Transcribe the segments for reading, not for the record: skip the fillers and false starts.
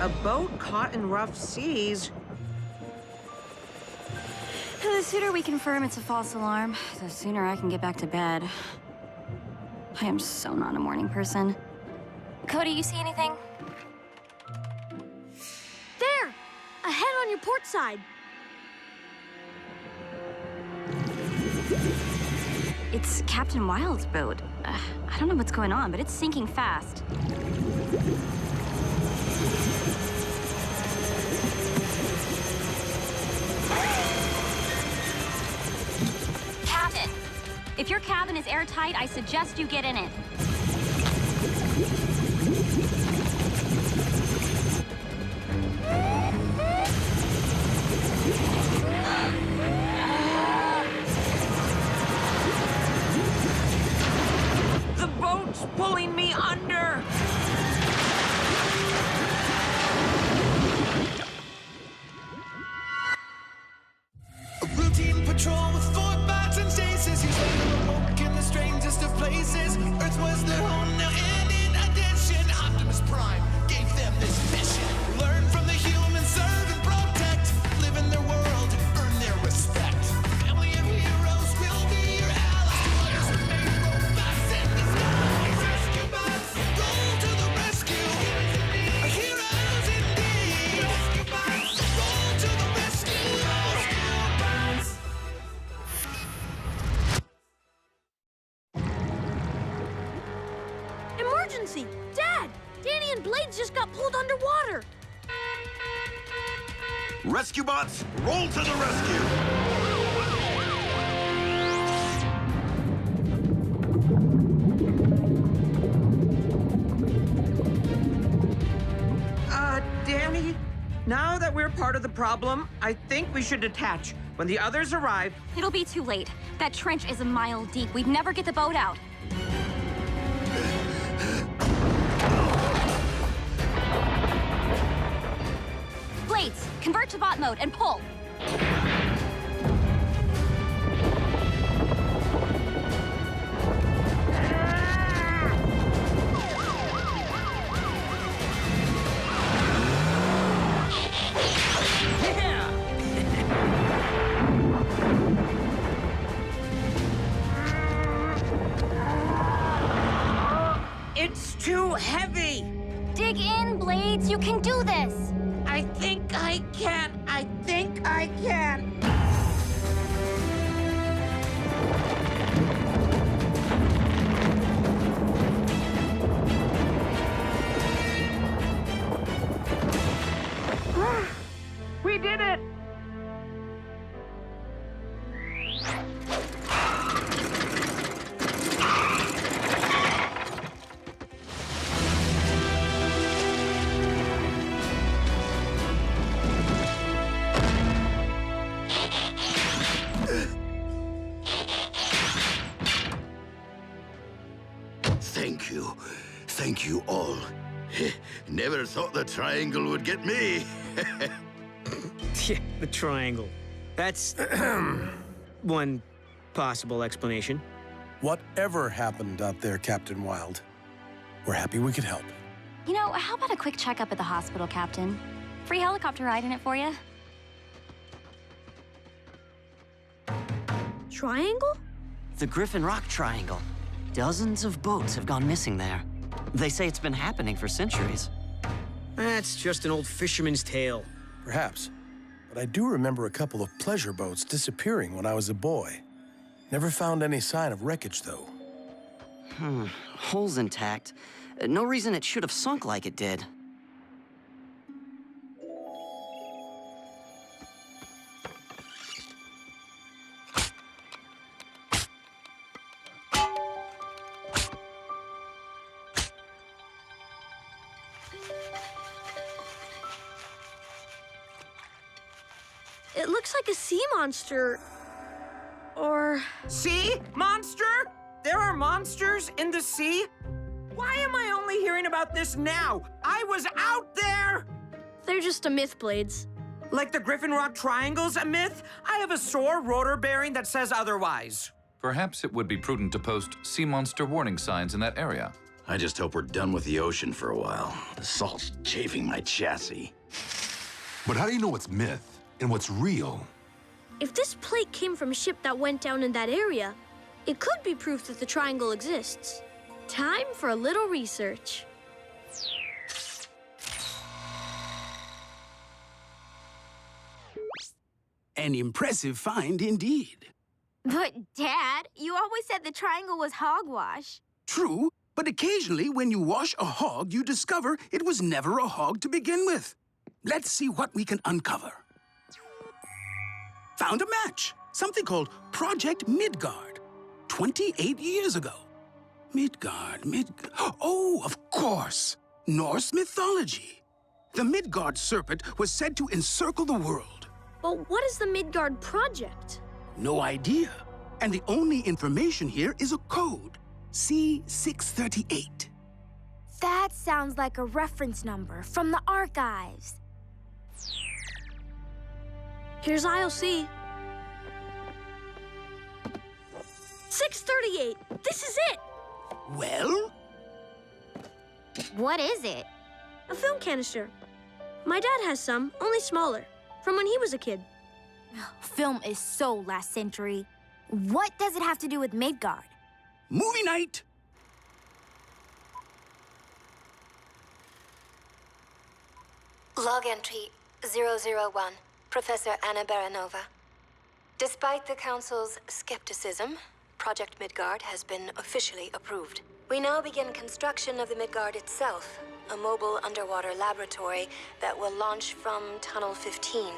A boat caught in rough seas? The sooner we confirm it's a false alarm, the sooner I can get back to bed. I am so not a morning person. Cody, you see anything? There! Ahead on your port side. It's Captain Wild's boat. I don't know what's going on, but it's sinking fast. Captain! If your cabin is airtight, I suggest you get in it. The boat's pulling me under! A routine patrol with 4 bots and chases. He's later awoke in the strangest of places. Earth was their home now, and in addition, Optimus Prime gave them this mission. Learn from the humans, serve and protect. Live in their world, earn their respect. Family of heroes will be your allies. Others remain robots in disguise. Rescue bots, roll to the rescue. Heroes indeed. Rescue bots, roll to the rescue. Rescue bots. Emergency! Dad! Danny and Blades just got pulled underwater. Rescue bots, roll to the rescue! Danny, now that we're part of the problem, I think we should detach. When the others arrive, It'll be too late. That trench is a mile deep. We'd never get the boat out. Blades, convert to bot mode and pull. it's too heavy! Dig in, Blades. You can do this. I think I can. I think I can. We did it! Thank you. Thank you all. Never thought the triangle would get me. Yeah, the triangle. That's one possible explanation. Whatever happened out there, Captain Wild, we're happy we could help. You know, how about a quick checkup at the hospital, Captain? Free helicopter ride in it for you? Triangle? The Griffin Rock Triangle. Dozens of boats have gone missing there. They say it's been happening for centuries. That's just an old fisherman's tale. Perhaps. But I do remember a couple of pleasure boats disappearing when I was a boy. Never found any sign of wreckage, though. Hull's intact. No reason it should have sunk like it did. It looks like a sea monster. Or... See? Monster? There are monsters in the sea? Why am I only hearing about this now? I was out there! they're just a myth, Blades. Like the Griffin Rock Triangle's a myth? I have a sore rotor bearing that says otherwise. Perhaps it would be prudent to post sea monster warning signs in that area. I just hope we're done with the ocean for a while. The salt's chafing my chassis. But how do you know what's myth and what's real? If this plate came from a ship that went down in that area, it could be proof that the triangle exists. Time for a little research. An impressive find indeed. But, Dad, you always said the triangle was hogwash. True, but occasionally when you wash a hog, you discover it was never a hog to begin with. Let's see what we can uncover. Found a match. Something called Project Midgard. 28 years ago. Midgard. Oh, of course. Norse mythology. The Midgard serpent was said to encircle the world. But what is the Midgard Project? No idea. And the only information here is a code. C638. That sounds like a reference number from the archives. Here's ILC. 638. This is it. Well? What is it? A film canister. My dad has some, only smaller, from when he was a kid. Film is so last century. What does it have to do with Midgard? Movie night! Log entry 001, Professor Anna Baranova. Despite the Council's skepticism, Project Midgard has been officially approved. We now begin construction of the Midgard itself, a mobile underwater laboratory that will launch from Tunnel 15.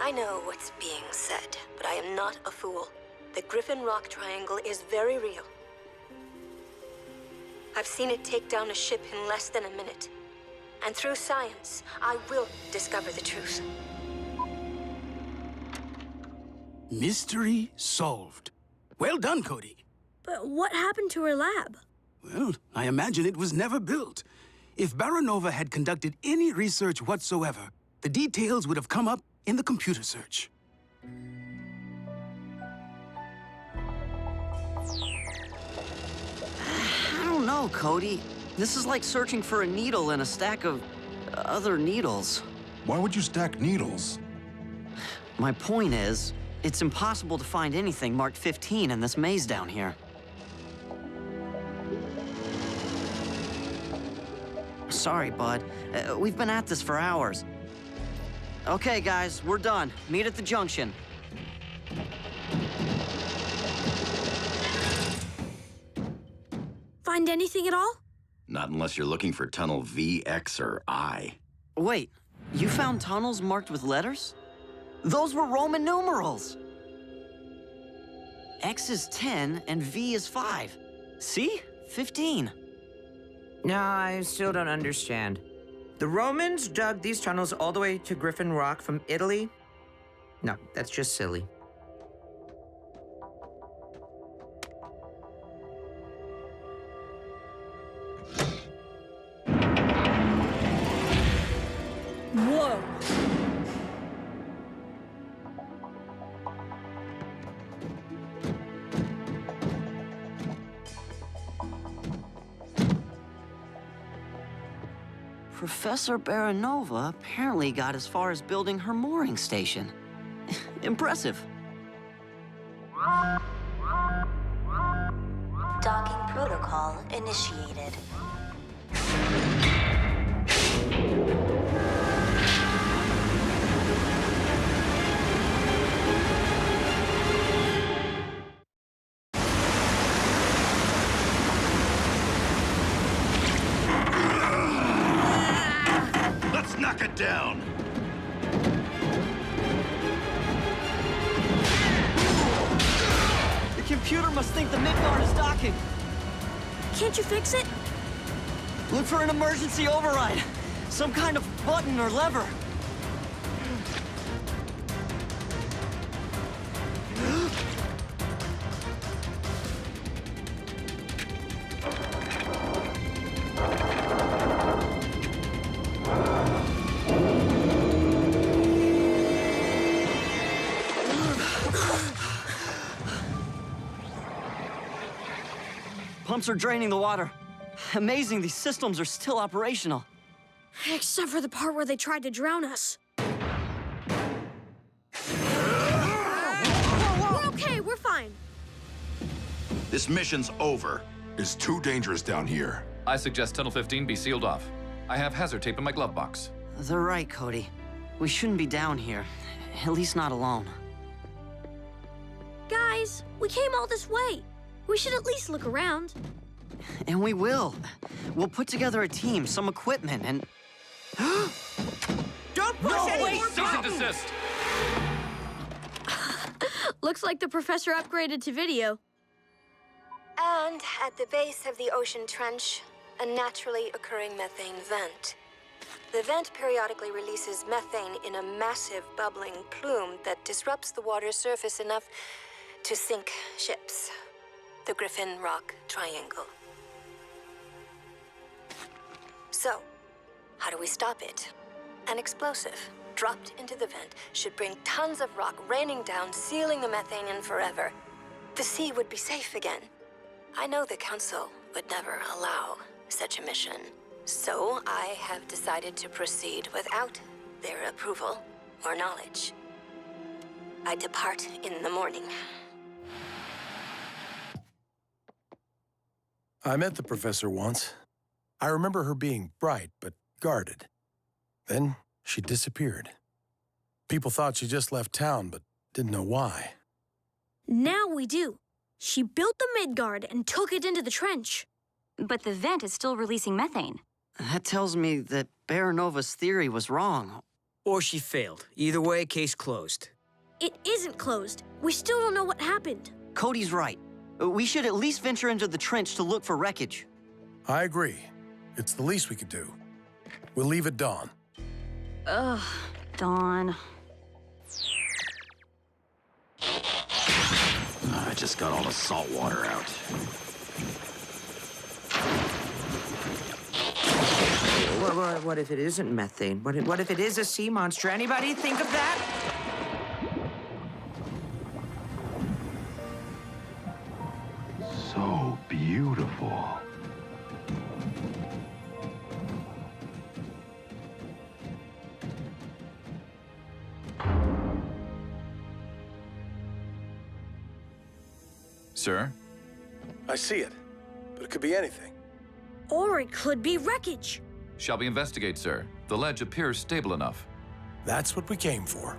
I know what's being said, but I am not a fool. The Griffin Rock Triangle is very real. I've seen it take down a ship in less than a minute. And through science, I will discover the truth. Mystery solved. Well done, Cody. But what happened to her lab? Well, I imagine it was never built. If Baranova had conducted any research whatsoever, the details would have come up in the computer search. I don't know, Cody. This is like searching for a needle in a stack of other needles. Why would you stack needles? My point is, it's impossible to find anything marked 15 in this maze down here. Sorry, bud. We've been at this for hours. Okay, guys, we're done. Meet at the junction. Find anything at all? Not unless you're looking for tunnel V, X, or I. Wait, you found tunnels marked with letters? Those were Roman numerals! X is 10 and V is 5. See? 15. No, I still don't understand. The Romans dug these tunnels all the way to Griffin Rock from Italy? No, that's just silly. Whoa! Professor Baranova apparently got as far as building her mooring station. Impressive. Docking protocol initiated. Let's knock it down! The computer must think the Midgard is docking. Can't you fix it? Look for an emergency override. Some kind of button or lever. Pumps are draining the water. Amazing these systems are still operational. Except for the part where they tried to drown us. We're okay, we're fine. This mission's over. It's too dangerous down here. I suggest Tunnel 15 be sealed off. I have hazard tape in my glove box. They're right, Cody. We shouldn't be down here. At least not alone. Guys, we came all this way. We should at least look around. And we will. We'll put together a team, some equipment, and... Don't push any more Cease and desist! Looks like the professor upgraded to video. And at the base of the ocean trench, a naturally occurring methane vent. The vent periodically releases methane in a massive bubbling plume that disrupts the water's surface enough to sink ships. The Griffin Rock Triangle. So, how do we stop it? An explosive dropped into the vent should bring tons of rock raining down, sealing the methane in forever. The sea would be safe again. I know the Council would never allow such a mission, so I have decided to proceed without their approval or knowledge. I depart in the morning. I met the professor once. I remember her being bright, but guarded. Then she disappeared. People thought she just left town, but didn't know why. Now we do. She built the Midgard and took it into the trench. But the vent is still releasing methane. That tells me that Baranova's theory was wrong. Or she failed. Either way, case closed. It isn't closed. We still don't know what happened. Cody's right. We should at least venture into the trench to look for wreckage. I agree. It's the least we could do. We'll leave at dawn. Ugh, dawn. I just got all the salt water out. What if it isn't methane? What if it is a sea monster? Anybody think of that? So beautiful. Sir? I see it, but it could be anything. Or it could be wreckage. Shall we investigate, sir? The ledge appears stable enough. That's what we came for.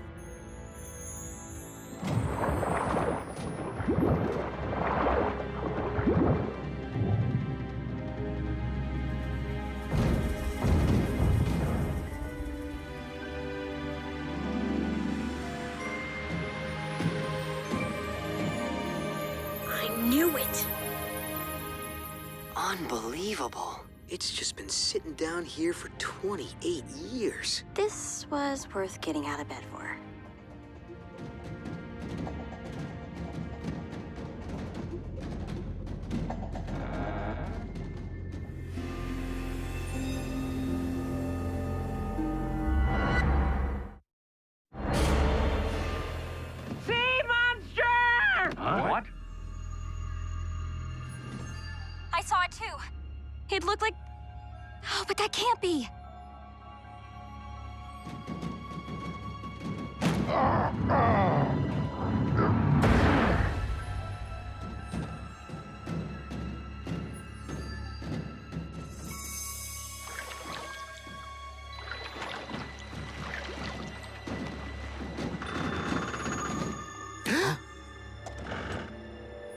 I knew it. Unbelievable. It's just been sitting down here for 28 years. This was worth getting out of bed for. Sea monster! What? I saw it too. It looked like... Oh, but that can't be.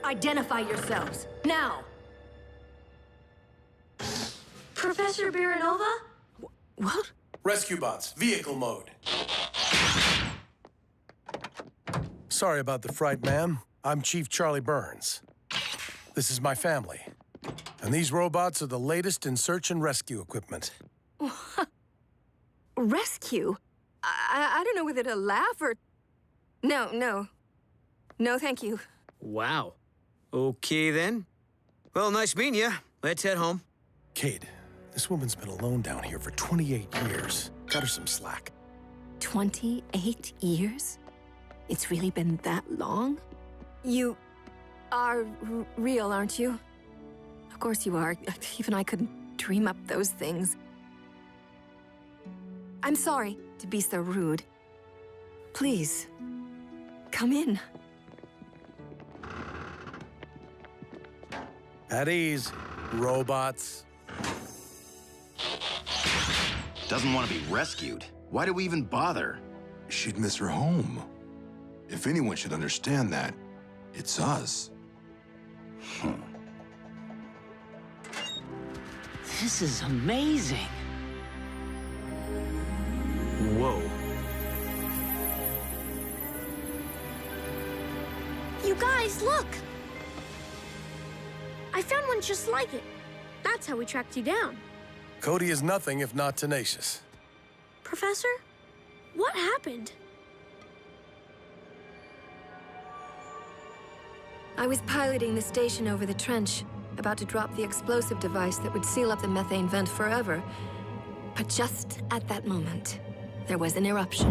Identify yourselves, now! Professor Baranova? What? Rescue bots, vehicle mode. Sorry about the fright, ma'am. I'm Chief Charlie Burns. This is my family. And these robots are the latest in search and rescue equipment. Rescue? I don't know whether to laugh or... No, thank you. Wow. Okay, then. Well, nice meeting you. Let's head home. Kate, this woman's been alone down here for 28 years. Cut her some slack. 28 years? It's really been that long? You are real, aren't you? Of course you are. Even I couldn't dream up those things. I'm sorry to be so rude. Please, come in. At ease, robots. Doesn't want to be rescued. Why do we even bother? She'd miss her home. If anyone should understand that, it's us. This is amazing. Whoa. You guys, look! I found one just like it. That's how we tracked you down. Cody is nothing if not tenacious. Professor, what happened? I was piloting the station over the trench, about to drop the explosive device that would seal up the methane vent forever. But just at that moment, there was an eruption.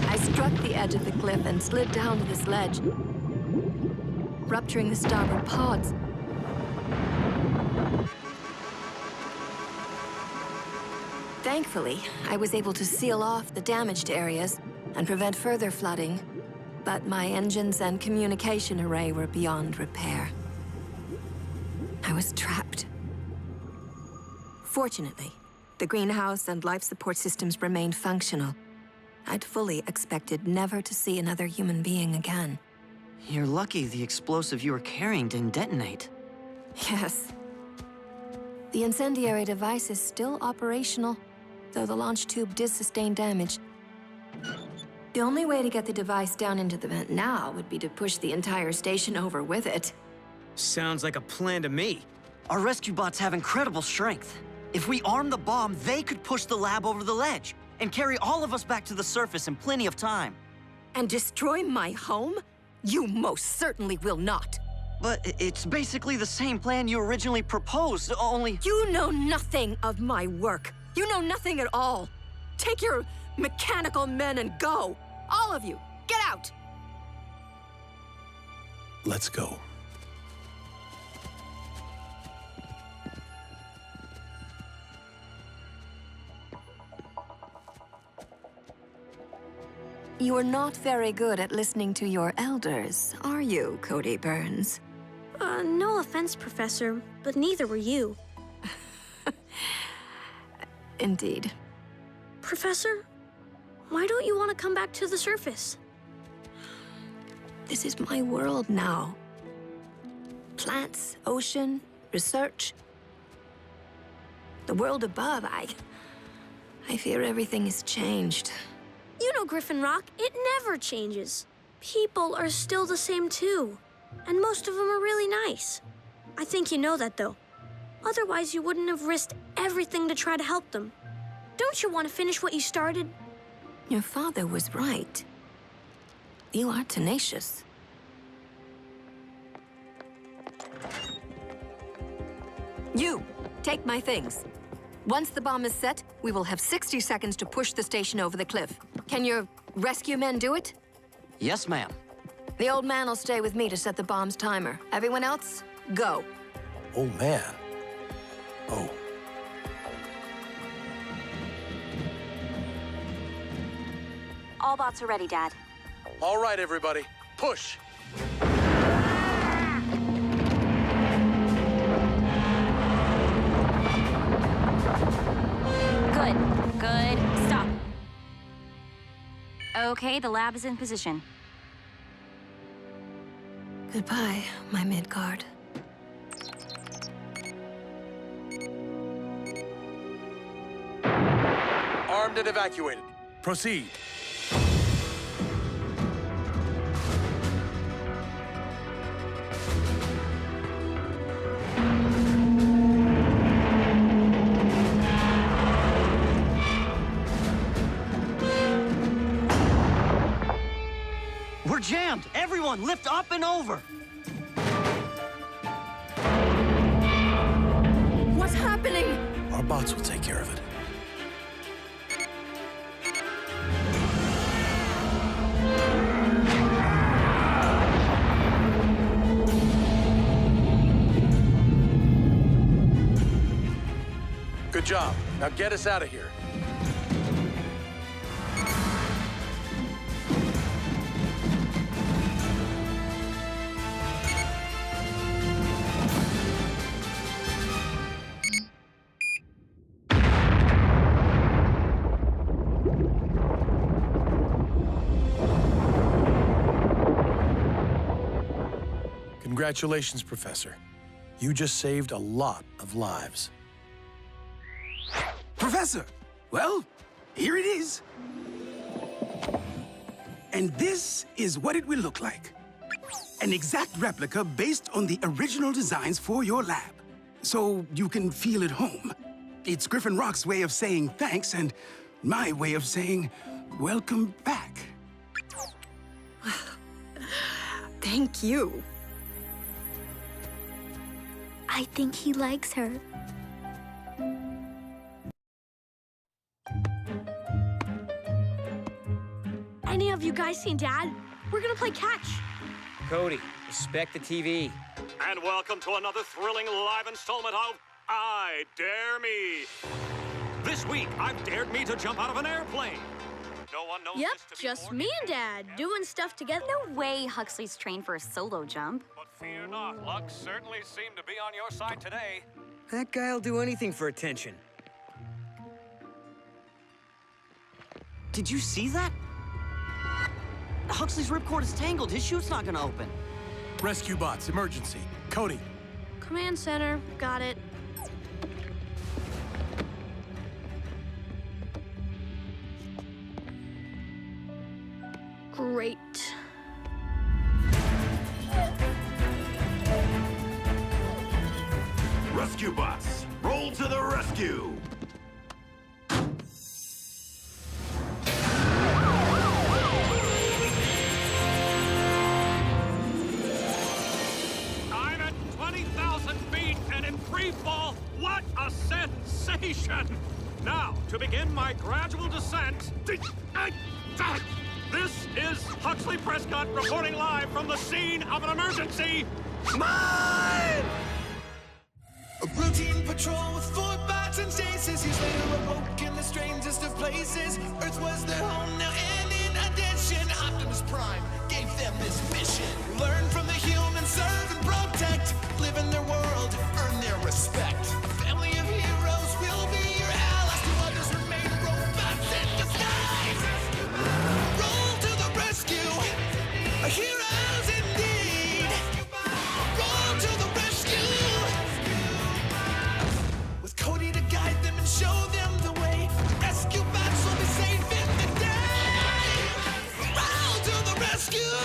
I struck the edge of the cliff and slid down to this ledge, rupturing the starboard pods. Thankfully, I was able to seal off the damaged areas and prevent further flooding, but my engines and communication array were beyond repair. I was trapped. Fortunately, the greenhouse and life support systems remained functional. I'd fully expected never to see another human being again. You're lucky the explosive you were carrying didn't detonate. Yes. The incendiary device is still operational, though the launch tube did sustain damage. The only way to get the device down into the vent now would be to push the entire station over with it. Sounds like a plan to me. Our rescue bots have incredible strength. If we arm the bomb, they could push the lab over the ledge and carry all of us back to the surface in plenty of time. And destroy my home? You most certainly will not. But it's basically the same plan you originally proposed, only... You know nothing of my work. You know nothing at all. Take your mechanical men and go. All of you, get out! Let's go. You are not very good at listening to your elders, are you, Cody Burns? No offense, Professor, but neither were you. Indeed. Professor, why don't you want to come back to the surface? This is my world now. Plants, ocean, research. The world above, I fear everything has changed. You know, Griffin Rock, it never changes. People are still the same too. And most of them are really nice. I think you know that, though. Otherwise, you wouldn't have risked everything to try to help them. Don't you want to finish what you started? Your father was right. You are tenacious. You, take my things. Once the bomb is set, we will have 60 seconds to push the station over the cliff. Can your rescue men do it? Yes, ma'am. The old man will stay with me to set the bomb's timer. Everyone else, go. Oh, man. Oh. All bots are ready, Dad. All right, everybody. Push. Good. Stop. Okay, the lab is in position. Goodbye, my Midgard. Armed and evacuated. Proceed. We're jammed! Everyone, lift up and over! What's happening? Our bots will take care of it. Good job. Now get us out of here. Congratulations, Professor. You just saved a lot of lives. Professor, well, here it is. And this is what it will look like. An exact replica based on the original designs for your lab. So you can feel at home. It's Griffin Rock's way of saying thanks and my way of saying welcome back. Thank you. I think he likes her. Any of you guys seen Dad? We're gonna play catch. Cody, respect the TV. And welcome to another thrilling live installment of I Dare Me. This week, I've dared me to jump out of an airplane. No one knows Yep, this to be just more me and Dad doing stuff together. No way Huxley's trained for a solo jump. But fear not, luck certainly seemed to be on your side today. That guy'll do anything for attention. Did you see that? Huxley's ripcord is tangled. His chute's not gonna open. Rescue bots, emergency. Cody. Command center, got it. Great. Rescue bots, roll to the rescue! I'm at 20,000 feet and in free fall. What a sensation! Now, to begin my gradual descent. This is Huxley Prescott reporting live from the scene of an emergency. Mine! A routine patrol with 4 bots and chases. He's later awoke in the strangest of places. Earth was their home now, and in addition, Optimus Prime gave them this mission. Learn from the humans, serve and protect. Live in their world, earn their respect. A family of heroes will be your allies. To others remain robots in disguise. Roll to the rescue. Heroes indeed. Roll to the rescue. With Cody to guide them and show them the way. Rescue bots will be safe in the day. Roll to the rescue.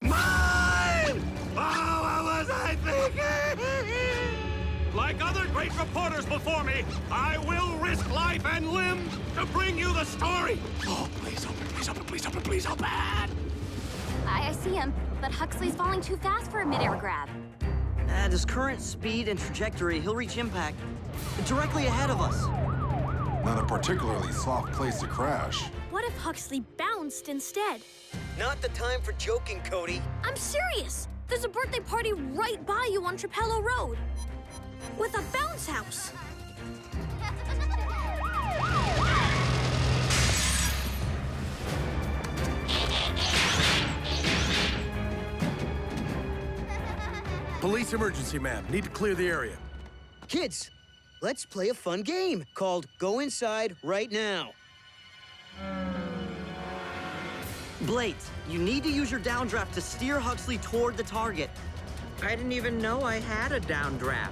Mine! Oh, what was I thinking? Like other great reporters before me, I will risk life and limb to bring you the story. Oh, please open, please open, please open, please open. I see him, but Huxley's falling too fast for a midair grab. At his current speed and trajectory, he'll reach impact directly ahead of us. Not a particularly soft place to crash. What if Huxley bounced instead? Not the time for joking, Cody. I'm serious. There's a birthday party right by you on Trapello Road. With a bounce house. Police emergency, ma'am. Need to clear the area. Kids, let's play a fun game called Go Inside Right Now. Blades, you need to use your downdraft to steer Huxley toward the target. I didn't even know I had a downdraft.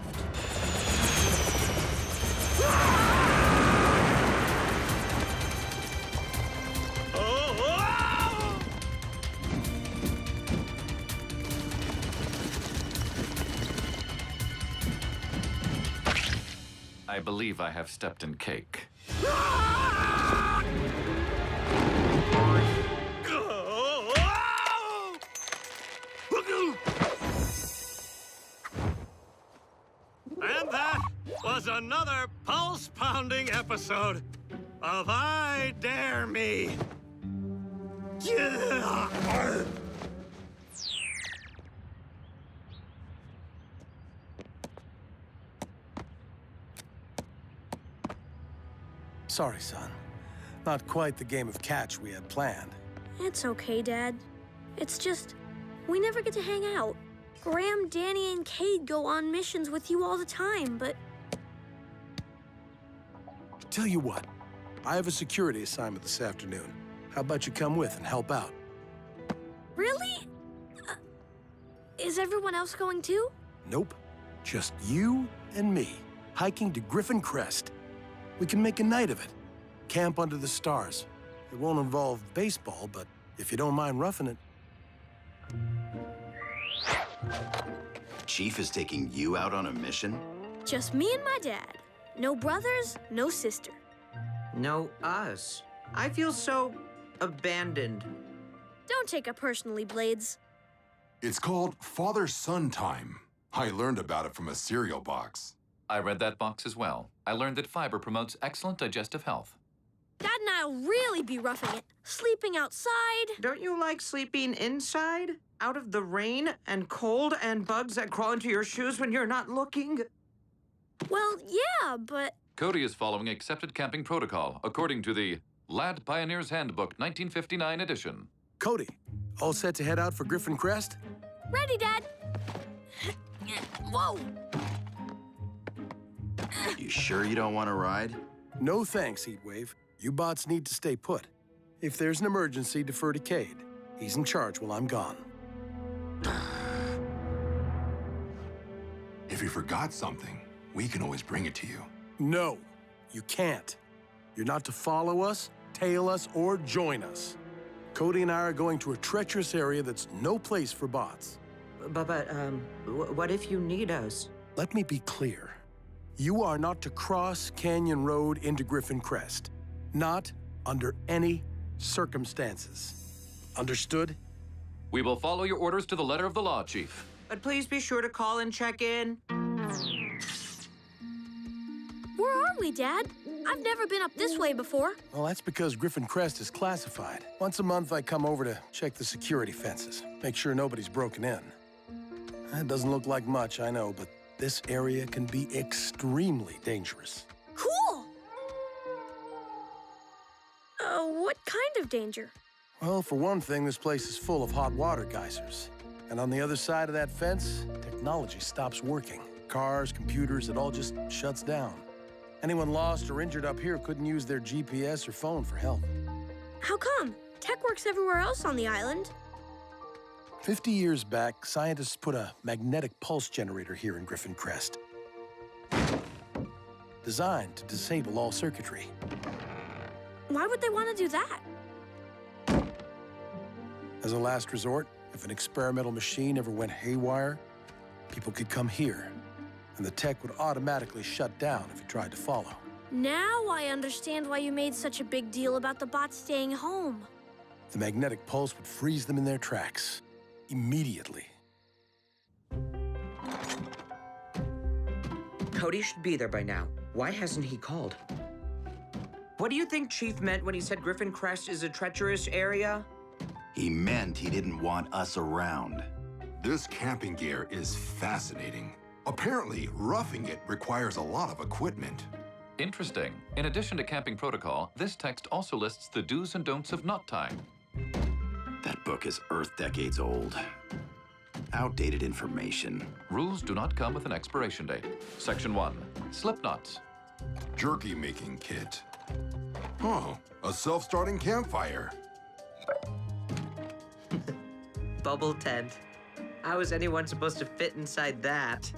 I believe I have stepped in cake. And that was another pulse-pounding episode of I Dare Me. Sorry, son. Not quite the game of catch we had planned. It's okay, Dad. It's just, we never get to hang out. Graham, Danny, and Cade go on missions with you all the time, but... Tell you what, I have a security assignment this afternoon. How about you come with and help out? Really? Is everyone else going too? Nope. Just you and me, hiking to Griffin Crest. We can make a night of it. Camp under the stars. It won't involve baseball, but if you don't mind roughing it. Chief is taking you out on a mission? Just me and my dad. No brothers, no sister. No us. I feel so abandoned. Don't take it personally, Blades. It's called Father-Son Time. I learned about it from a cereal box. I read that box as well. I learned that fiber promotes excellent digestive health. Dad and I'll really be roughing it. Sleeping outside. Don't you like sleeping inside? Out of the rain and cold and bugs that crawl into your shoes when you're not looking? Well, yeah, but... Cody is following accepted camping protocol according to the Lad Pioneer's Handbook 1959 edition. Cody, all set to head out for Griffin Crest? Ready, Dad. Whoa! You sure you don't want to ride? No thanks, Heatwave. You bots need to stay put. If there's an emergency, defer to Cade. He's in charge while I'm gone. If you forgot something, we can always bring it to you. No, you can't. You're not to follow us, tail us, or join us. Cody and I are going to a treacherous area that's no place for bots. But what if you need us? Let me be clear. You are not to cross Canyon Road into Griffin Crest. Not under any circumstances. Understood? We will follow your orders to the letter of the law, Chief. But please be sure to call and check in. Where are we, Dad? I've never been up this way before. Well, that's because Griffin Crest is classified. Once a month, I come over to check the security fences, make sure nobody's broken in. That doesn't look like much, I know, but this area can be extremely dangerous. Cool! What kind of danger? Well, for one thing, this place is full of hot water geysers. And on the other side of that fence, technology stops working. Cars, computers, it all just shuts down. Anyone lost or injured up here couldn't use their GPS or phone for help. How come? Tech works everywhere else on the island. 50 years back, scientists put a magnetic pulse generator here in Griffin Crest. Designed to disable all circuitry. Why would they want to do that? As a last resort, if an experimental machine ever went haywire, people could come here, and the tech would automatically shut down if it tried to follow. Now I understand why you made such a big deal about the bots staying home. The magnetic pulse would freeze them in their tracks, immediately. Cody should be there by now. Why hasn't he called? What do you think Chief meant when he said Griffin Crest is a treacherous area? He meant he didn't want us around. This camping gear is fascinating. Apparently, roughing it requires a lot of equipment. Interesting. In addition to camping protocol, this text also lists the do's and don'ts of knot tying. That book is Earth decades old. Outdated information. Rules do not come with an expiration date. Section 1. Slip knots. Jerky making kit. Oh, a self-starting campfire. Bubble tent. How is anyone supposed to fit inside that?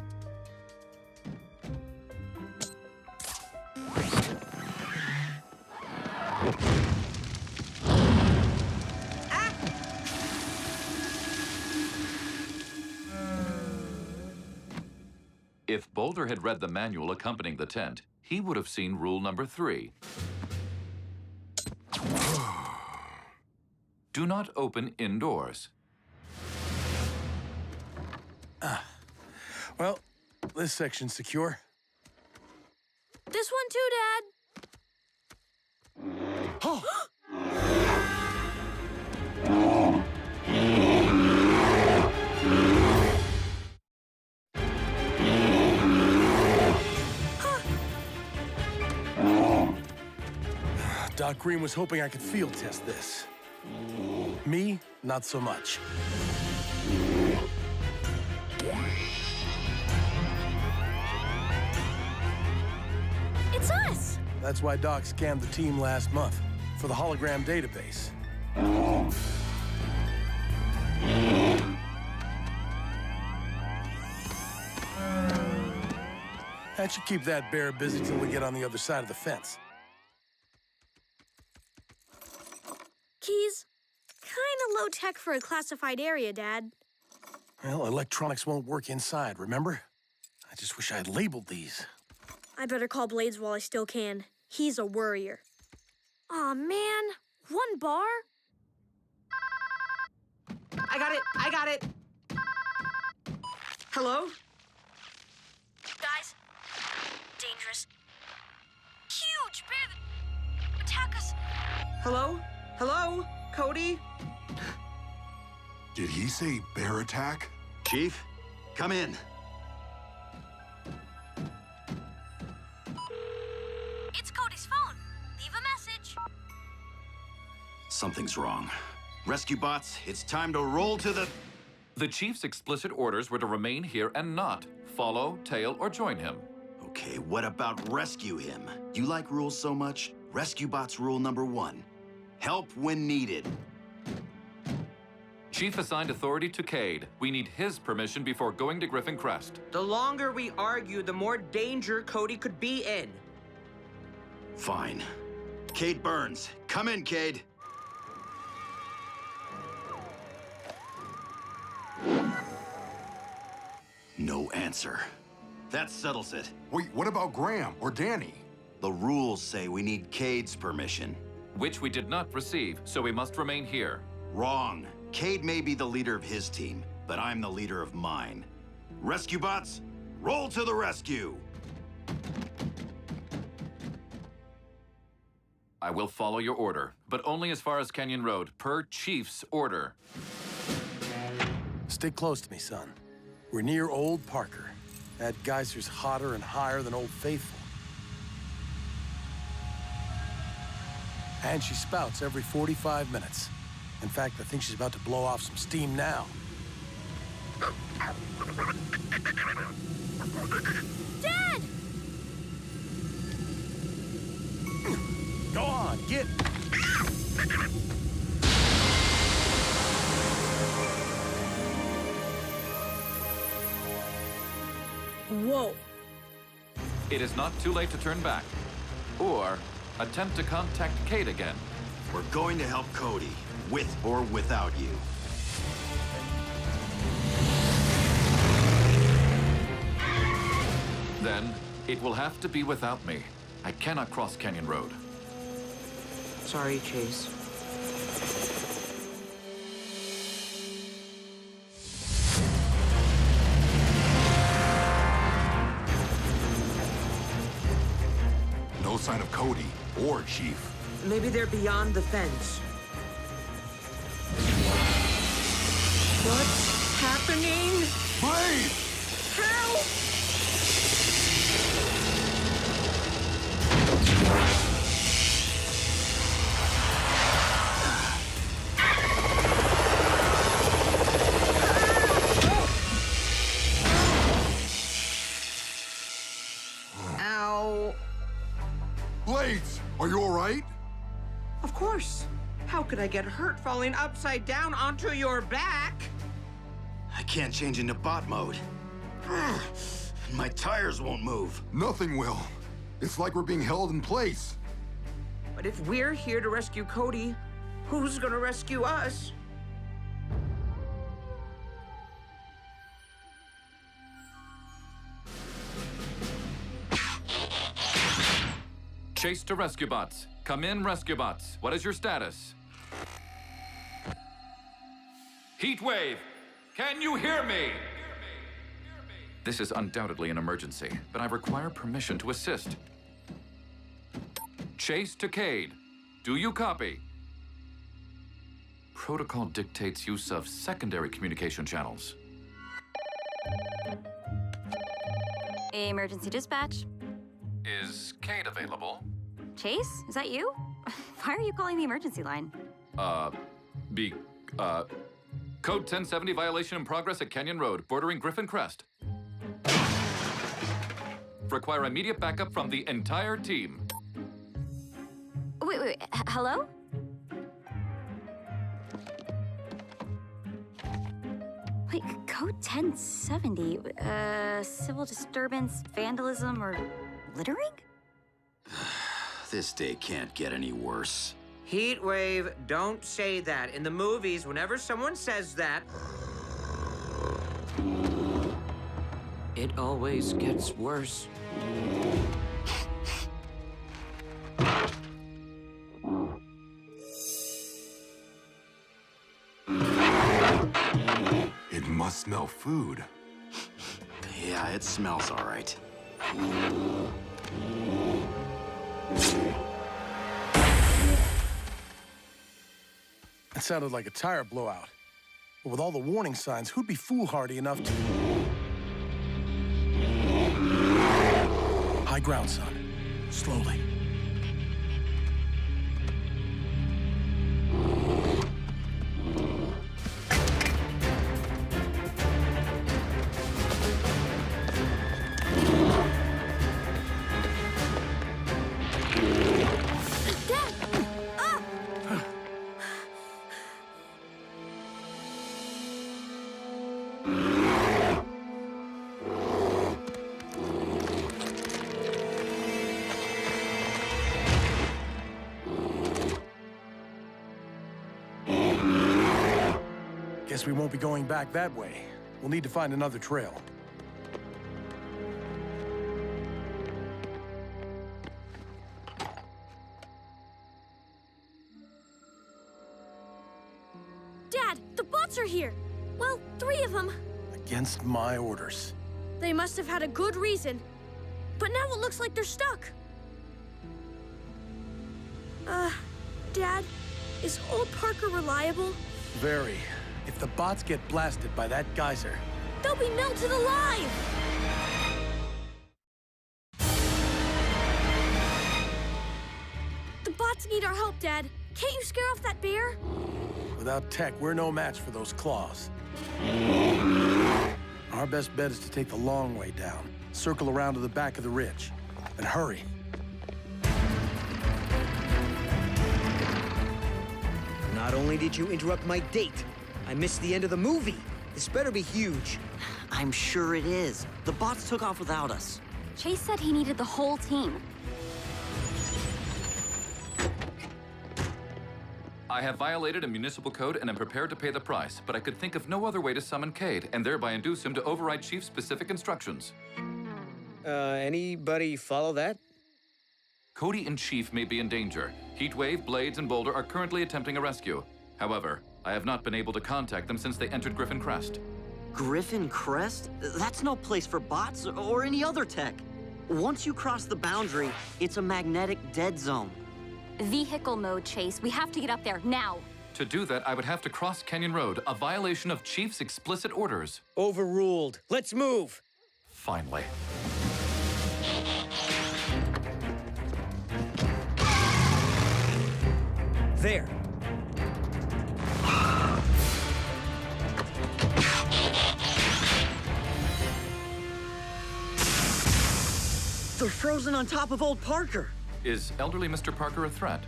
If Boulder had read the manual accompanying the tent, he would have seen rule number 3. Do not open indoors. Well, this section's secure. This one too, Dad. Oh! Doc Green was hoping I could field test this. Me, not so much. It's us! That's why Doc scanned the team last month, for the hologram database. That should keep that bear busy till we get on the other side of the fence. Keys? Kinda low-tech for a classified area, Dad. Well, electronics won't work inside, remember? I just wish I'd labeled these. I better call Blades while I still can. He's a worrier. Aw, man. 1 bar? I got it! Hello? Guys, dangerous. Huge bear that attack us. Hello? Hello? Cody? Did he say bear attack? Chief, come in. It's Cody's phone. Leave a message. Something's wrong. Rescue bots, it's time to roll to the... The chief's explicit orders were to remain here and not follow, tail, or join him. Okay, what about rescue him? You like rules so much? Rescue bots rule number 1. Help when needed. Chief assigned authority to Cade. We need his permission before going to Griffin Crest. The longer we argue, the more danger Cody could be in. Fine. Cade Burns, come in, Cade. No answer. That settles it. Wait, what about Graham or Danny? The rules say we need Cade's permission. Which we did not receive, so we must remain here. Wrong. Cade may be the leader of his team, but I'm the leader of mine. Rescue bots, roll to the rescue! I will follow your order, but only as far as Canyon Road, per Chief's order. Stick close to me, son. We're near Old Parker. That geyser's hotter and higher than Old Faithful. And she spouts every 45 minutes. In fact, I think she's about to blow off some steam now. Dad! Go on, get... Whoa. It is not too late to turn back. Or attempt to contact Cade again. We're going to help Cody, with or without you. Then, it will have to be without me. I cannot cross Canyon Road. Sorry, Chase. No sign of Cody or Chief. Maybe they're beyond the fence. What's happening? Blade! Help! Ow. Blades, are you all right? Of course. How could I get hurt falling upside down onto your back? I can't change into bot mode. My tires won't move. Nothing will. It's like we're being held in place. But if we're here to rescue Cody, who's gonna rescue us? Chase to rescue bots. Come in, rescue bots. What is your status? Heatwave! Can you hear me? This is undoubtedly an emergency, but I require permission to assist. Chase to Cade. Do you copy? Protocol dictates use of secondary communication channels. Emergency dispatch. Is Cade available? Chase, is that you? Why are you calling the emergency line? Code 1070 violation in progress at Canyon Road, bordering Griffin Crest. Require immediate backup from the entire team. Wait, hello? Wait, code 1070, civil disturbance, vandalism, or littering? This day can't get any worse. Heatwave, don't say that. In the movies, whenever someone says that, it always gets worse. It must smell food. Yeah, it smells all right. It sounded like a tire blowout. But with all the warning signs, who'd be foolhardy enough to... High ground, son. Slowly. Guess we won't be going back that way. We'll need to find another trail. Dad, the bots are here. Well, 3 of them. Against my orders. They must have had a good reason. But now it looks like they're stuck. Dad, is old Parker reliable? Very. If the bots get blasted by that geyser... They'll be melted alive! The bots need our help, Dad. Can't you scare off that bear? Without tech, we're no match for those claws. Our best bet is to take the long way down, circle around to the back of the ridge, and hurry. Not only did you interrupt my date, I missed the end of the movie. This better be huge. I'm sure it is. The bots took off without us. Chase said he needed the whole team. I have violated a municipal code and am prepared to pay the price, but I could think of no other way to summon Cade and thereby induce him to override Chief's specific instructions. Anybody follow that? Cody and Chief may be in danger. Heatwave, Blades, and Boulder are currently attempting a rescue. However, I have not been able to contact them since they entered Griffin Crest. Griffin Crest? That's no place for bots or any other tech. Once you cross the boundary, it's a magnetic dead zone. Vehicle mode, Chase. We have to get up there, now. To do that, I would have to cross Canyon Road, a violation of Chief's explicit orders. Overruled. Let's move. Finally. There. They're frozen on top of old Parker. Is elderly Mr. Parker a threat?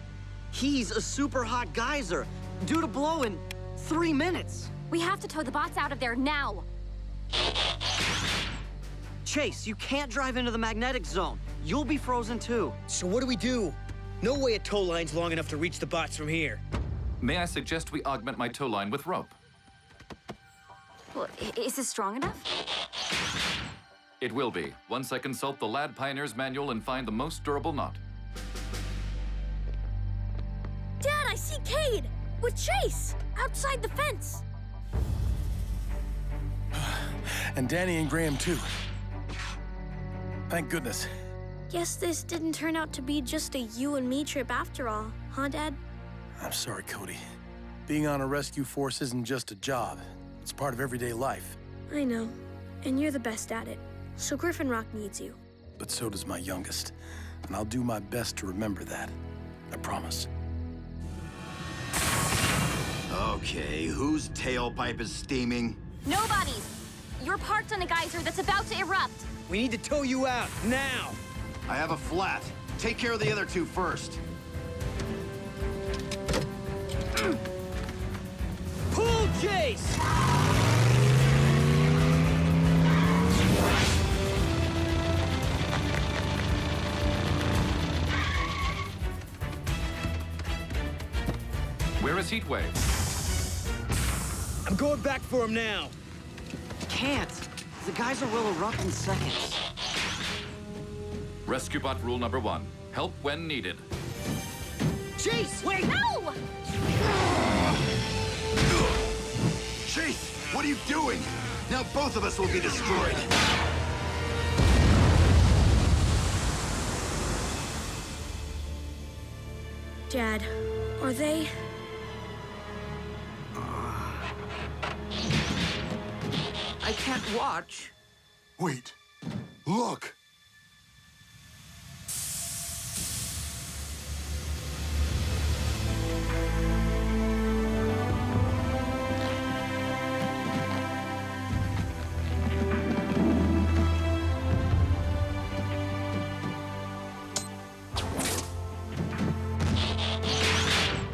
He's a super hot geyser, due to blow in 3 minutes. We have to tow the bots out of there now. Chase, you can't drive into the magnetic zone. You'll be frozen too. So what do we do? No way a tow line's long enough to reach the bots from here. May I suggest we augment my tow line with rope? Well, is this strong enough? It will be, once I consult the Lad Pioneer's manual and find the most durable knot. Dad, I see Cade! With Chase! Outside the fence! And Danny and Graham, too. Thank goodness. Guess this didn't turn out to be just a you and me trip after all, huh, Dad? I'm sorry, Cody. Being on a rescue force isn't just a job. It's part of everyday life. I know. And you're the best at it. So Griffin Rock needs you. But so does my youngest. And I'll do my best to remember that. I promise. Okay, whose tailpipe is steaming? Nobody's. You're parked on a geyser that's about to erupt. We need to tow you out, now! I have a flat. Take care of the other two first. Pull, Chase! Where is Heatwave? I'm going back for him now. Can't. The geyser will erupt in seconds. Rescue bot rule number 1. Help when needed. Chase, wait! No! Chase, what are you doing? Now both of us will be destroyed. Dad, are they... I can't watch. Wait. Look.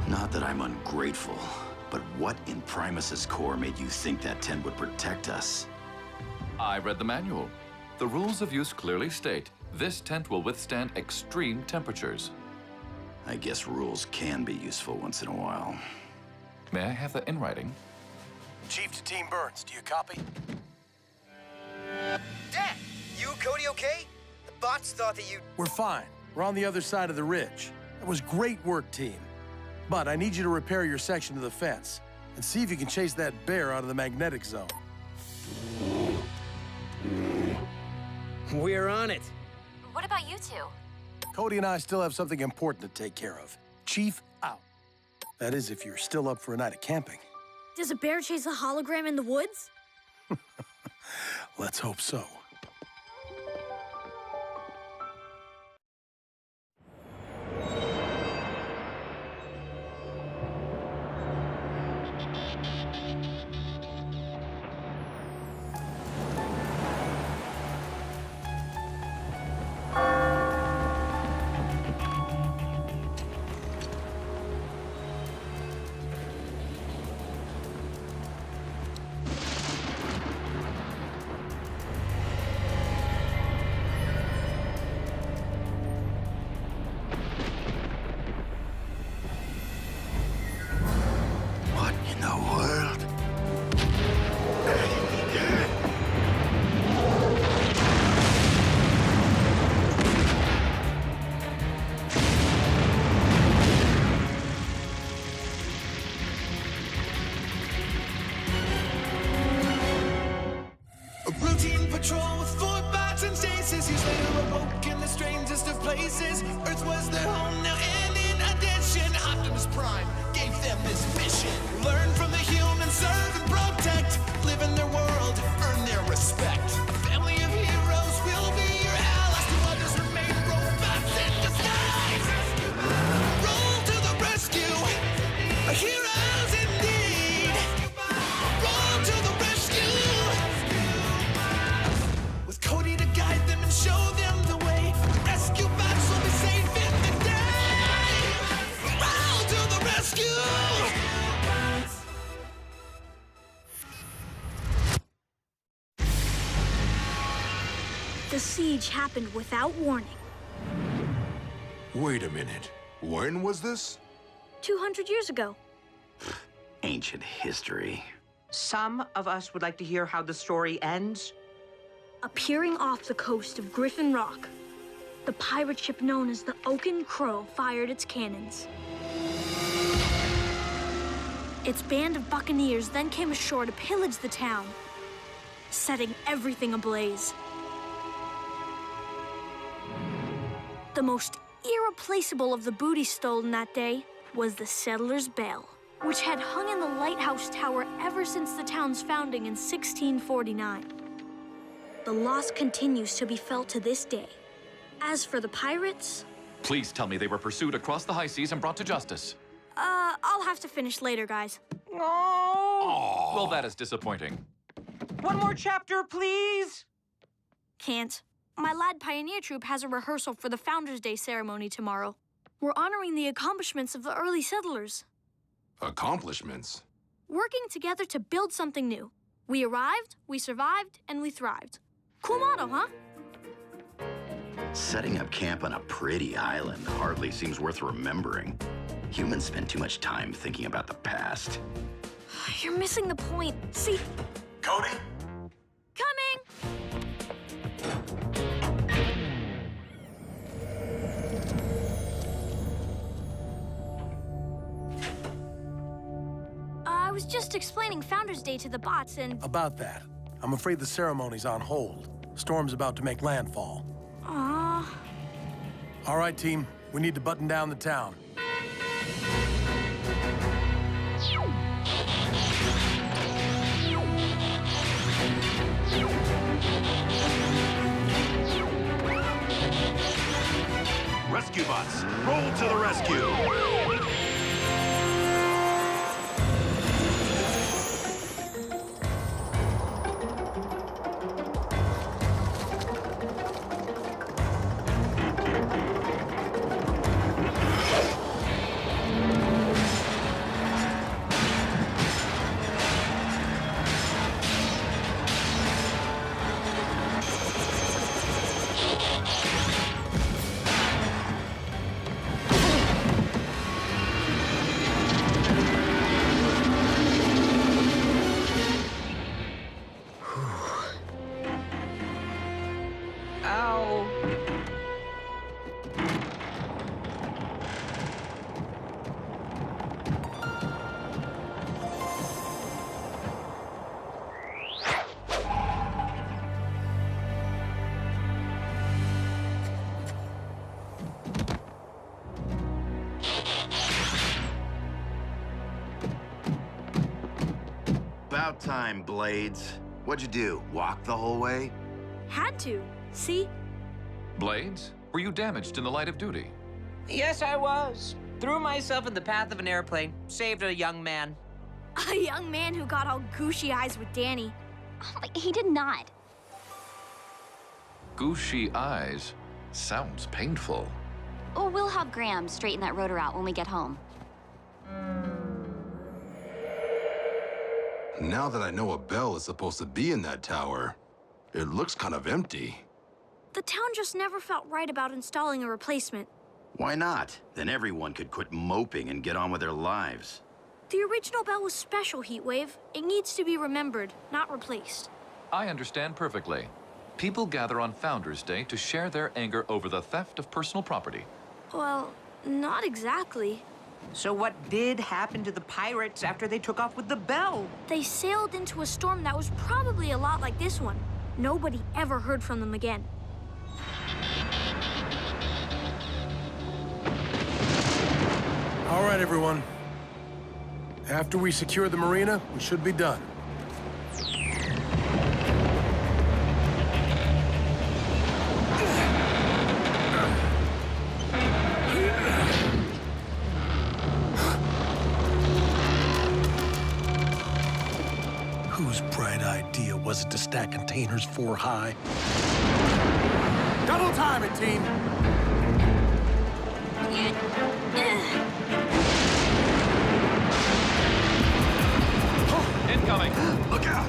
Not that I'm ungrateful, but what in Primus's core made you think that tent would protect us? I read the manual. The rules of use clearly state this tent will withstand extreme temperatures. I guess rules can be useful once in a while. May I have that in writing? Chief to Team Burns, do you copy? Dad, you and Cody okay? The bots thought that you... We're fine. We're on the other side of the ridge. That was great work, team. But I need you to repair your section of the fence and see if you can chase that bear out of the magnetic zone. We're on it. What about you two? Cody and I still have something important to take care of. Chief out. That is, if you're still up for a night of camping. Does a bear chase a hologram in the woods? Let's hope so. What in the world? A routine patrol with 4 bots and stasis. He's later awoke in the strangest of places. Earth was their home now, and in addition, Optimus Prime gave them this mission. Learn from the humans, serve and protect. Live in their world, earn their respect. A family of heroes will be your allies. To others remain robots in disguise. Roll to the rescue, heroes indeed. Roll to the rescue. With Cody to guide them and show them the way. Rescue bots will be safe in the day. Roll to the rescue. The siege happened without warning. Wait a minute. When was this? 200 years ago. Ancient history. Some of us would like to hear how the story ends. Appearing off the coast of Griffin Rock, the pirate ship known as the Oaken Crow fired its cannons. Its band of buccaneers then came ashore to pillage the town, setting everything ablaze. The most irreplaceable of the booty stolen that day was the settler's bell, which had hung in the lighthouse tower ever since the town's founding in 1649. The loss continues to be felt to this day. As for the pirates, Please tell me they were pursued across the high seas and brought to justice. I'll have to finish later, guys. Oh! Well, that is disappointing. One more chapter, please! Can't. My lad pioneer troop has a rehearsal for the Founders' Day ceremony tomorrow. We're honoring the accomplishments of the early settlers. Accomplishments? Working together to build something new. We arrived, we survived, and we thrived. Cool motto, huh? Setting up camp on a pretty island hardly seems worth remembering. Humans spend too much time thinking about the past. You're missing the point. See? Cody? Coming! I was just explaining Founders' Day to the bots and... About that, I'm afraid the ceremony's on hold. Storm's about to make landfall. Aww. All right, team. We need to button down the town. Rescue bots, roll to the rescue! About time, Blades. What'd you do? Walk the whole way? Had to. See? Blades, were you damaged in the light of duty? Yes, I was. Threw myself in the path of an airplane. Saved a young man. A young man who got all gooshy eyes with Danny. Oh, he did not. Gooshy eyes? Sounds painful. Oh, we'll have Graham straighten that rotor out when we get home. Now that I know a bell is supposed to be in that tower, it looks kind of empty. The town just never felt right about installing a replacement. Why not? Then everyone could quit moping and get on with their lives. The original bell was special, Heatwave. It needs to be remembered, not replaced. I understand perfectly. People gather on Founders' Day to share their anger over the theft of personal property. Well, not exactly. So what did happen to the pirates after they took off with the bell? They sailed into a storm that was probably a lot like this one. Nobody ever heard from them again. All right, everyone. After we secure the marina, we should be done. Whose bright idea was it to stack containers 4 high? Double time it, team! Incoming! Look out!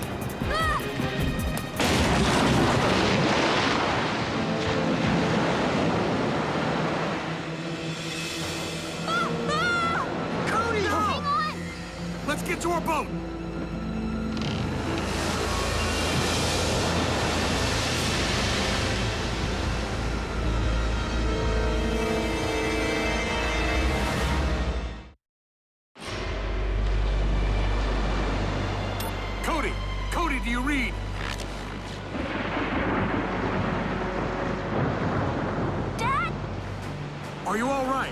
Cody! Hang on! Let's get to our boat! Cody, do you read? Dad? Are you all right?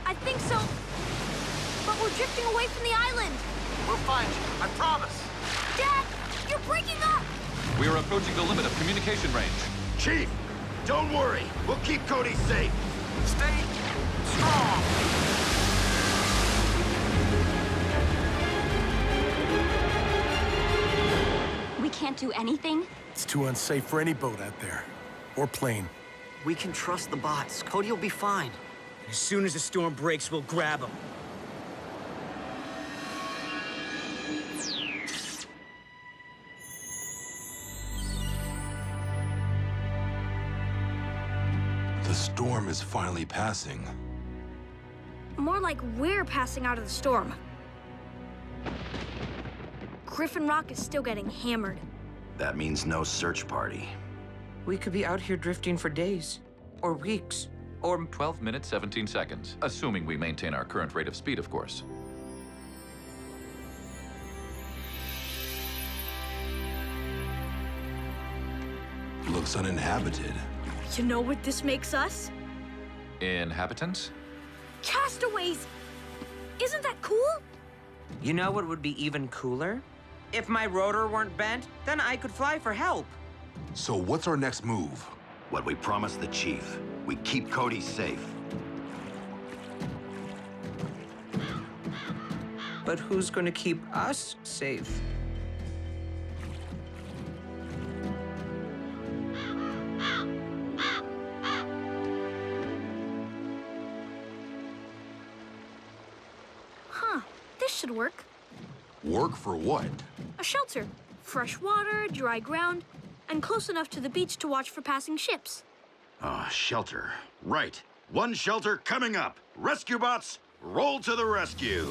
I think so. But we're drifting away from the island. We'll find you, I promise. Dad, you're breaking up! We are approaching the limit of communication range. Chief, don't worry. We'll keep Cody safe. Stay strong. can't do anything? It's too unsafe for any boat out there. Or plane. We can trust the bots. Cody will be fine. As soon as the storm breaks, we'll grab him. The storm is finally passing. More like we're passing out of the storm. Griffin Rock is still getting hammered. That means no search party. We could be out here drifting for days, or weeks, or 12 minutes, 17 seconds, assuming we maintain our current rate of speed, of course. Looks uninhabited. You know what this makes us? Inhabitants? Castaways! Isn't that cool? You know what would be even cooler? If my rotor weren't bent, then I could fly for help. So what's our next move? What we promised the chief. We keep Cody safe. But who's gonna keep us safe? Huh, this should work. Work for what? A shelter. Fresh water, dry ground, and close enough to the beach to watch for passing ships. Shelter. Right. One shelter coming up. Rescue bots, roll to the rescue.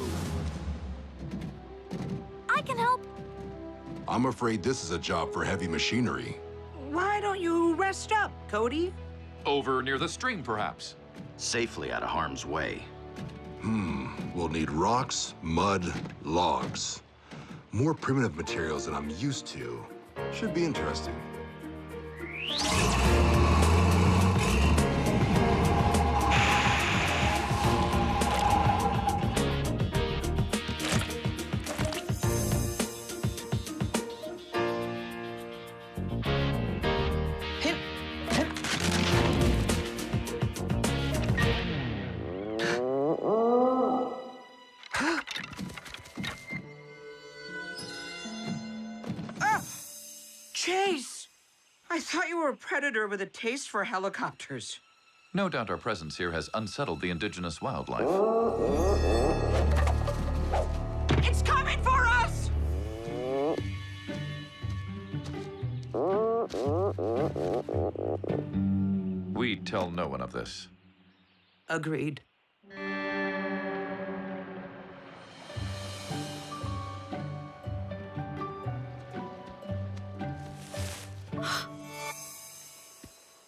I can help. I'm afraid this is a job for heavy machinery. Why don't you rest up, Cody? Over near the stream, perhaps. Safely out of harm's way. We'll need rocks, mud, logs. More primitive materials than I'm used to. Should be interesting. Chase! I thought you were a predator with a taste for helicopters. No doubt our presence here has unsettled the indigenous wildlife. It's coming for us! We tell no one of this. Agreed.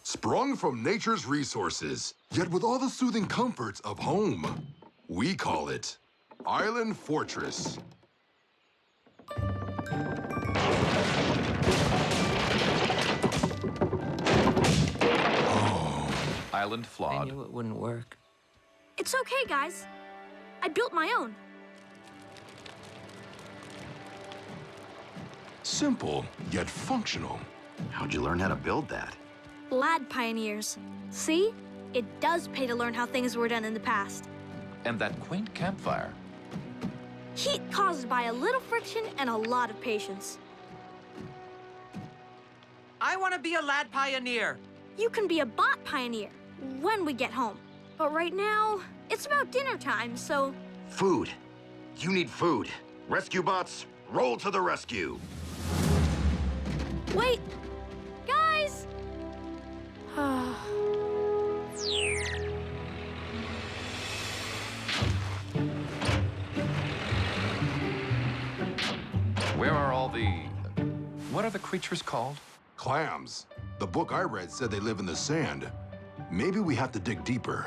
Sprung from nature's resources, yet with all the soothing comforts of home. We call it Island Fortress. Island flawed. I knew it wouldn't work. It's okay, guys. I built my own. Simple, yet functional. How'd you learn how to build that? Lad pioneers. See? It does pay to learn how things were done in the past. And that quaint campfire. Heat caused by a little friction and a lot of patience. I want to be a lad pioneer. You can be a bot pioneer when we get home. But right now, it's about dinner time, so... Food. You need food. Rescue bots, roll to the rescue. Wait! Guys! Where are all the... What are the creatures called? Clams. The book I read said they live in the sand. Maybe we have to dig deeper.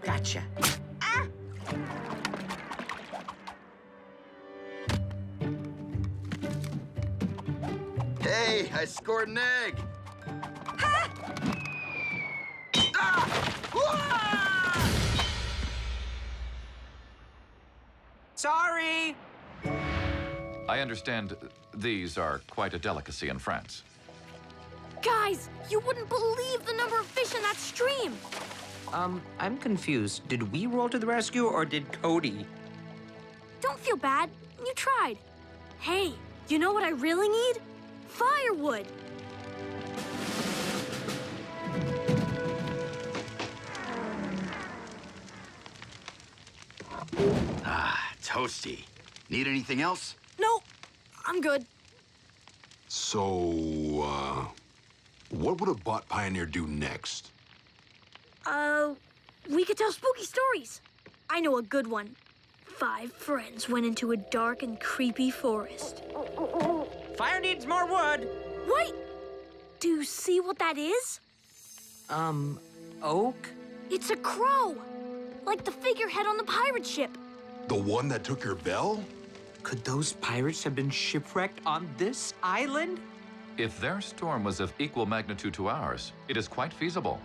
Gotcha. Ah! Hey, I scored an egg. Ah! Sorry! I understand these are quite a delicacy in France. Guys, you wouldn't believe the number of fish in that stream! I'm confused. Did we roll to the rescue, or did Cody? Don't feel bad. You tried. Hey, you know what I really need? Firewood. Ah, toasty. Need anything else? Nope, I'm good. So, what would a bot pioneer do next? We could tell spooky stories. I know a good one. 5 friends went into a dark and creepy forest. Fire needs more wood. Wait! Do you see what that is? Oak? It's a crow! Like the figurehead on the pirate ship. The one that took your bell? Could those pirates have been shipwrecked on this island? If their storm was of equal magnitude to ours, it is quite feasible.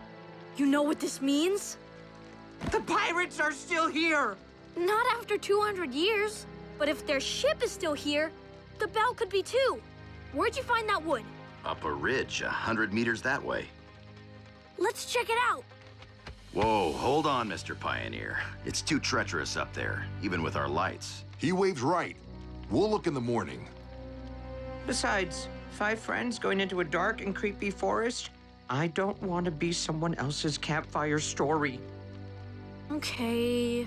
You know what this means? The pirates are still here! Not after 200 years. But if their ship is still here, the bell could be too. Where'd you find that wood? Up a ridge, 100 meters that way. Let's check it out. Whoa, hold on, Mr. Pioneer. It's too treacherous up there, even with our lights. Heatwave's right. We'll look in the morning. Besides, 5 friends going into a dark and creepy forest? I don't want to be someone else's campfire story. Okay.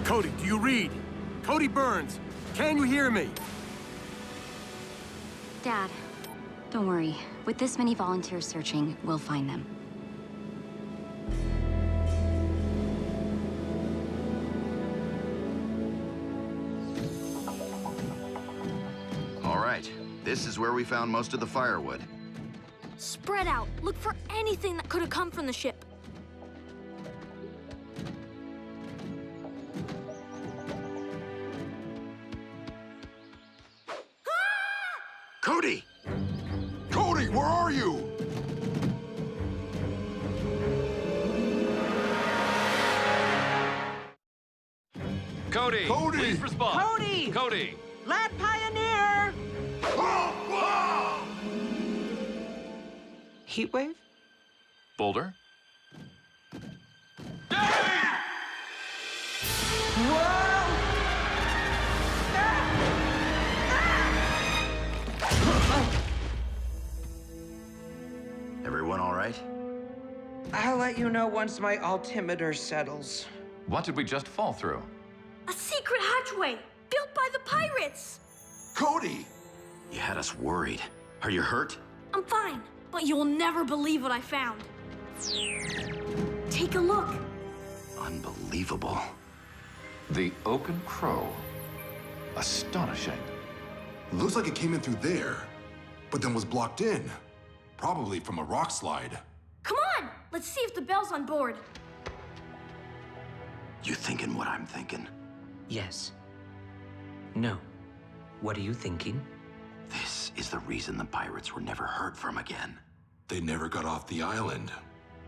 Cody, do you read? Cody Burns, can you hear me? Dad, don't worry. With this many volunteers searching, we'll find them. All right, this is where we found most of the firewood. Spread out. Look for anything that could have come from the ship. Cody! Cody, where are you? Cody! Cody! Please respond! Cody! Cody! Lad Pioneer! Heatwave? Boulder? Everyone all right? I'll let you know once my altimeter settles. What did we just fall through? A secret hatchway built by the pirates. Cody! You had us worried. Are you hurt? I'm fine, but you'll never believe what I found. Take a look. Unbelievable. The Oaken Crow. Astonishing. Looks like it came in through there, but then was blocked in. Probably from a rock slide. Come on, let's see if the bell's on board. You thinking what I'm thinking? Yes. No. What are you thinking? This is the reason the pirates were never heard from again. They never got off the island.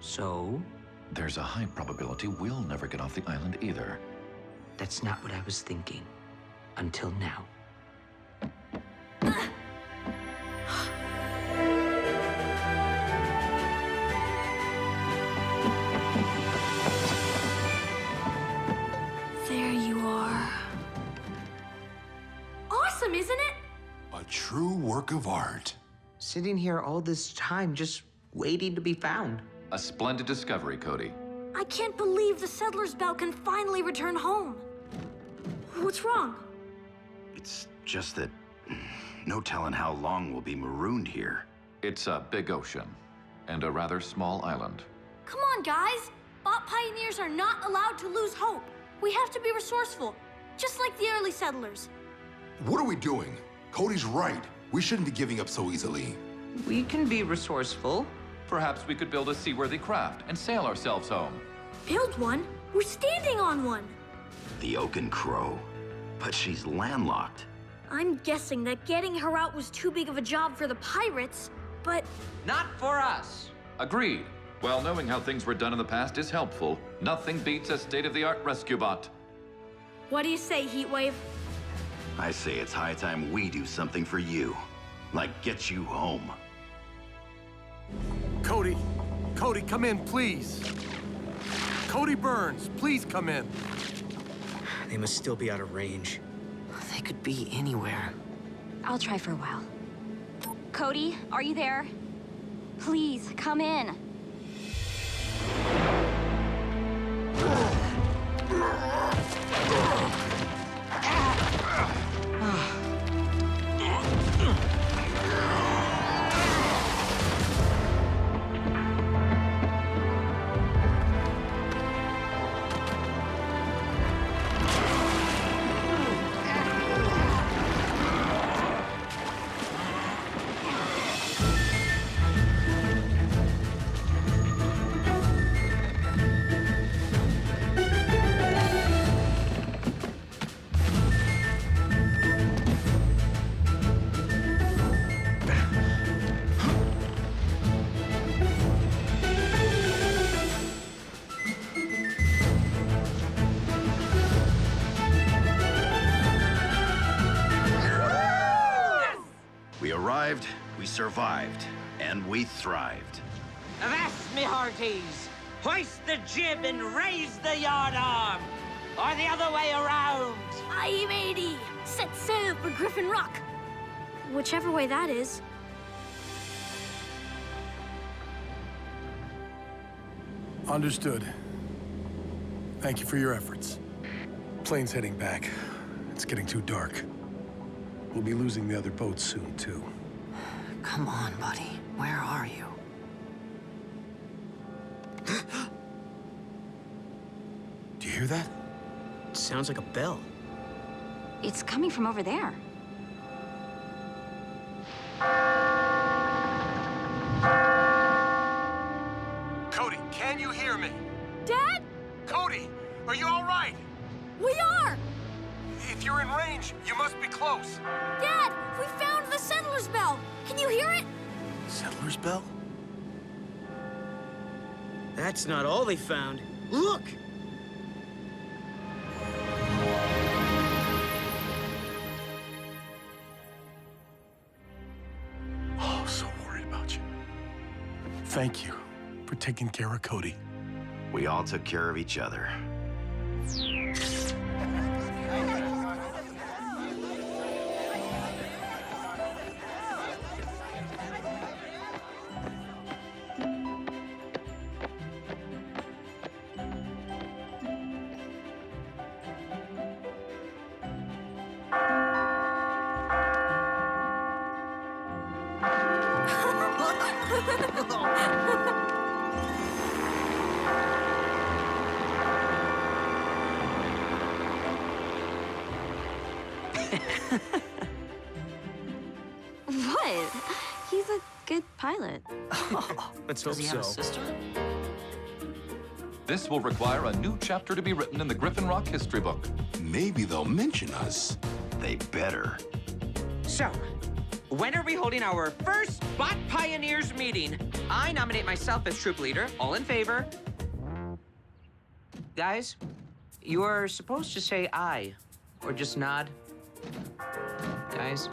So? There's a high probability we'll never get off the island either. That's not what I was thinking. Until now. There you are. Awesome, isn't it? A true work of art. Sitting here all this time just waiting to be found. A splendid discovery, Cody. I can't believe the settler's bell can finally return home. What's wrong? It's just that no telling how long we'll be marooned here. It's a big ocean and a rather small island. Come on, guys. Bot pioneers are not allowed to lose hope. We have to be resourceful, just like the early settlers. What are we doing? Cody's right. We shouldn't be giving up so easily. We can be resourceful. Perhaps we could build a seaworthy craft and sail ourselves home. Build one? We're standing on one. The Oaken Crow. But she's landlocked. I'm guessing that getting her out was too big of a job for the pirates, but... Not for us. Agreed. While knowing how things were done in the past is helpful, nothing beats a state-of-the-art rescue bot. What do you say, Heatwave? I say it's high time we do something for you. Like get you home. Cody, come in, please. Cody Burns, please come in. They must still be out of range. They could be anywhere. I'll try for a while. Cody, are you there? Please, come in. We survived, and we thrived. Avast, me hearties! Hoist the jib and raise the yard arm! Or the other way around! Aye, matey! Set sail for Griffin Rock! Whichever way that is. Understood. Thank you for your efforts. Plane's heading back. It's getting too dark. We'll be losing the other boats soon, too. Come on, buddy. Where are you? Do you hear that? It sounds like a bell. It's coming from over there. Cody, can you hear me? Dad? Cody, are you all right? We are! If you're in range, you must be close. Dad, we found the settler's bell. Can you hear it? Settler's bell? That's not all they found. Look! Oh, so worried about you. Thank you for taking care of Cody. We all took care of each other. What? He's a good pilot. Let's hope Does he have a so. sister? This will require a new chapter to be written in the Griffin Rock history book. Maybe they'll mention us. They better. So, when are we holding our first Bot Pioneers meeting? I nominate myself as troop leader. All in favor? Guys, you are supposed to say aye, or just nod. Guys.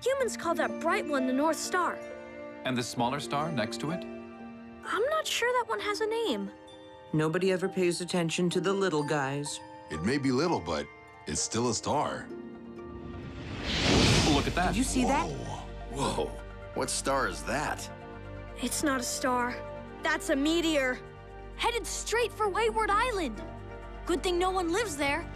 Humans call that bright one the North Star. And the smaller star next to it? I'm not sure that one has a name. Nobody ever pays attention to the little guys. It may be little, but it's still a star. Look at that. Did you see that? Whoa, what star is that? It's not a star. That's a meteor. Headed straight for Wayward Island. Good thing no one lives there.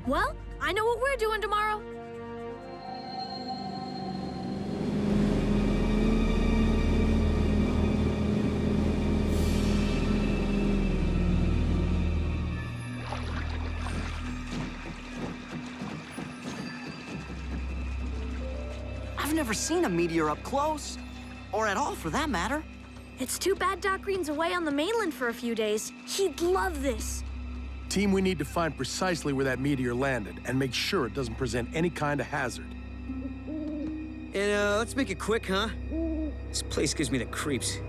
Well, I know what we're doing tomorrow. I've never seen a meteor up close. Or at all, for that matter. It's too bad Doc Green's away on the mainland for a few days. He'd love this. Team, we need to find precisely where that meteor landed and make sure it doesn't present any kind of hazard. And let's make it quick, huh? This place gives me the creeps.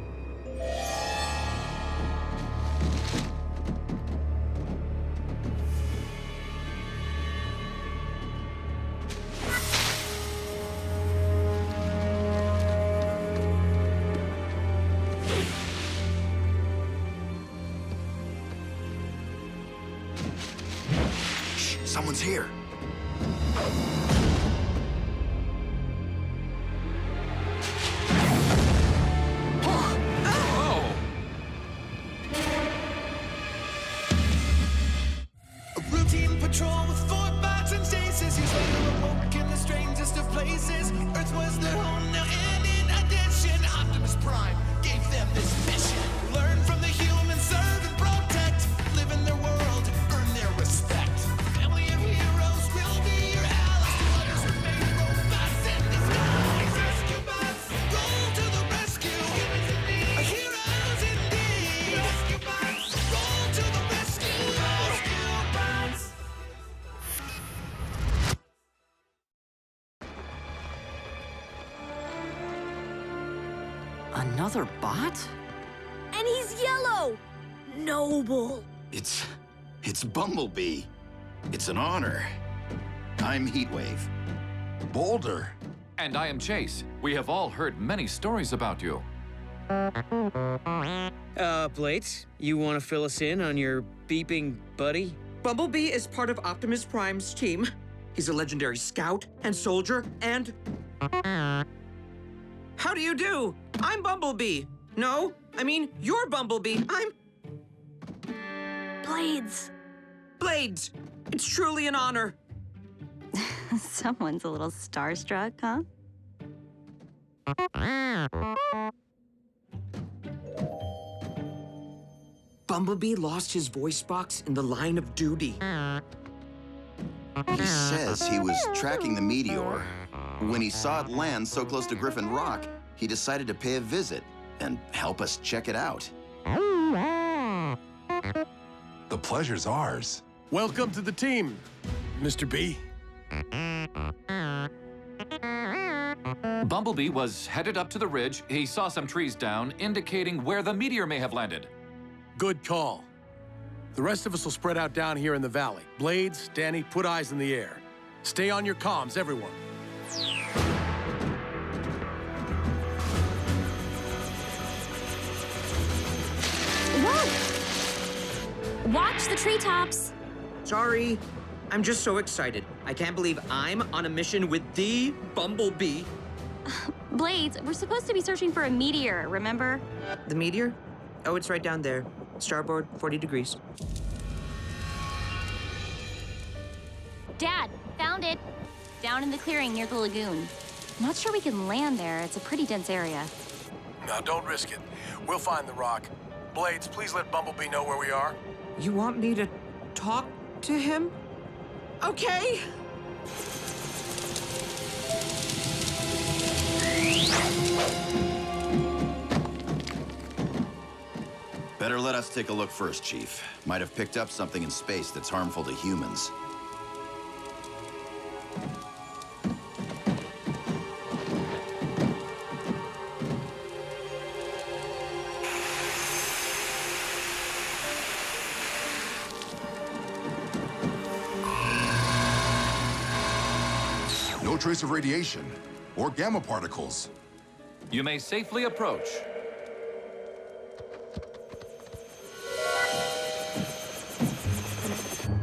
Someone's here. A routine patrol with 4 bots and stasis. He's later awoke in the strangest of places. Earth was their home now, and in addition, Optimus Prime gave them this mission. Learn from the humans, serve and protect. Live in their world, earn their respect. Family of heroes will be your allies. To others remain robots in disguise. Rescue bots, roll to the rescue. Humans in need, heroes indeed. Rescue bots, roll to the rescue. Rescue bots. Another bot? And he's yellow! Noble. It's Bumblebee. It's an honor. I'm Heatwave. Boulder. And I am Chase. We have all heard many stories about you. Blades, you want to fill us in on your beeping buddy? Bumblebee is part of Optimus Prime's team. He's a legendary scout and soldier and... How do you do? I'm Bumblebee. No, I mean, you're Bumblebee. I'm... Blades. Blades. It's truly an honor. Someone's a little starstruck, huh? Bumblebee lost his voice box in the line of duty. He says he was tracking the meteor. When he saw it land so close to Griffin Rock, he decided to pay a visit and help us check it out. The pleasure's ours. Welcome to the team, Mr. B. Bumblebee was headed up to the ridge. He saw some trees down, indicating where the meteor may have landed. Good call. The rest of us will spread out down here in the valley. Blades, Danny, put eyes in the air. Stay on your comms, everyone. Whoa! Watch the treetops. Sorry. I'm just so excited. I can't believe I'm on a mission with the Bumblebee. Blades, we're supposed to be searching for a meteor, remember? The meteor? Oh, it's right down there. Starboard, 40 degrees. Dad, found it. Down in the clearing near the lagoon. Not sure we can land there. It's a pretty dense area. No, don't risk it. We'll find the rock. Blades, please let Bumblebee know where we are. You want me to talk to him? Okay. Better let us take a look first, Chief. Might have picked up something in space that's harmful to humans. No trace of radiation or gamma particles. You may safely approach.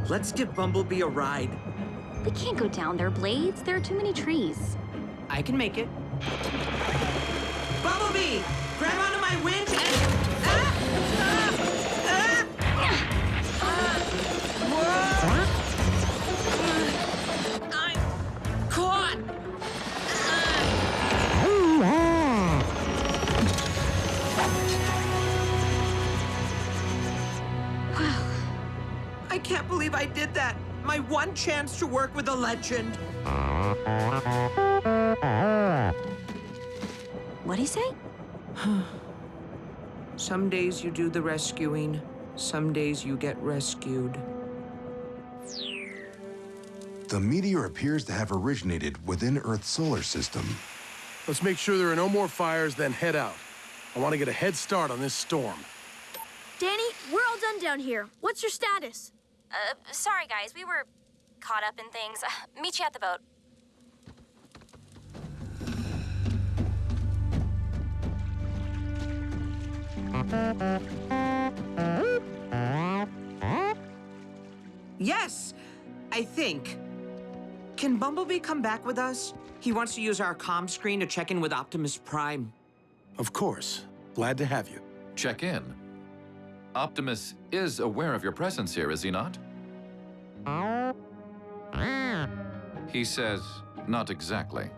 Let's give Bumblebee a ride. We can't go down there, Blades. There are too many trees. I can make it. Bumblebee! Grab onto my winch and... I'm caught! I can't believe I did that. My one chance to work with a legend. What'd he say? Some days you do the rescuing, some days you get rescued. The meteor appears to have originated within Earth's solar system. Let's make sure there are no more fires, then head out. I want to get a head start on this storm. Danny, we're all done down here. What's your status? Sorry, guys. We were caught up in things. Meet you at the boat. Yes, I think. Can Bumblebee come back with us? He wants to use our comm screen to check in with Optimus Prime. Of course. Glad to have you. Check in. Optimus is aware of your presence here, is he not? He says, not exactly.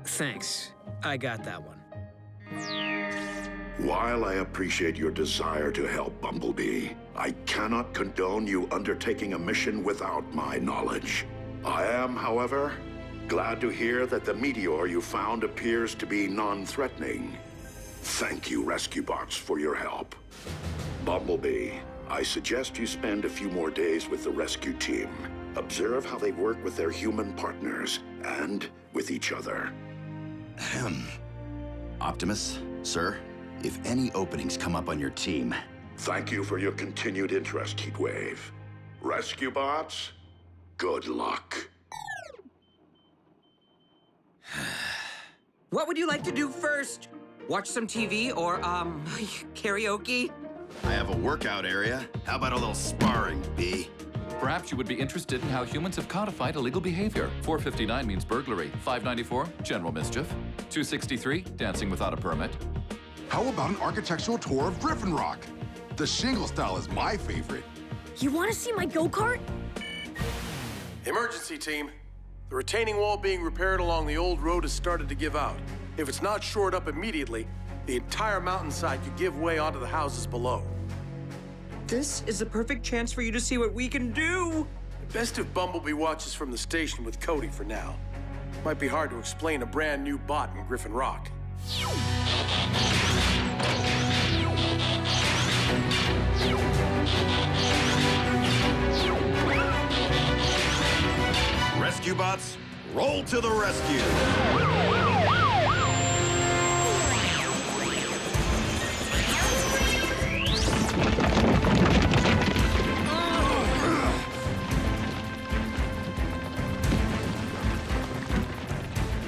Thanks. I got that one. While I appreciate your desire to help Bumblebee, I cannot condone you undertaking a mission without my knowledge. I am, however, glad to hear that the meteor you found appears to be non-threatening. Thank you, Rescue Bots, for your help. Bumblebee, I suggest you spend a few more days with the rescue team. Observe how they work with their human partners and with each other. Optimus, sir, if any openings come up on your team... Thank you for your continued interest, Heatwave. Rescue Bots, good luck. What would you like to do first? Watch some TV or, karaoke? I have a workout area. How about a little sparring, B? Perhaps you would be interested in how humans have codified illegal behavior. 459 means burglary. 594, general mischief. 263, dancing without a permit. How about an architectural tour of Griffin Rock? The shingle style is my favorite. You want to see my go-kart? Emergency team. The retaining wall being repaired along the old road has started to give out. If it's not shored up immediately, the entire mountainside could give way onto the houses below. This is the perfect chance for you to see what we can do. Best if Bumblebee watches from the station with Cody for now. Might be hard to explain a brand new bot in Griffin Rock. Rescue Bots, roll to the rescue!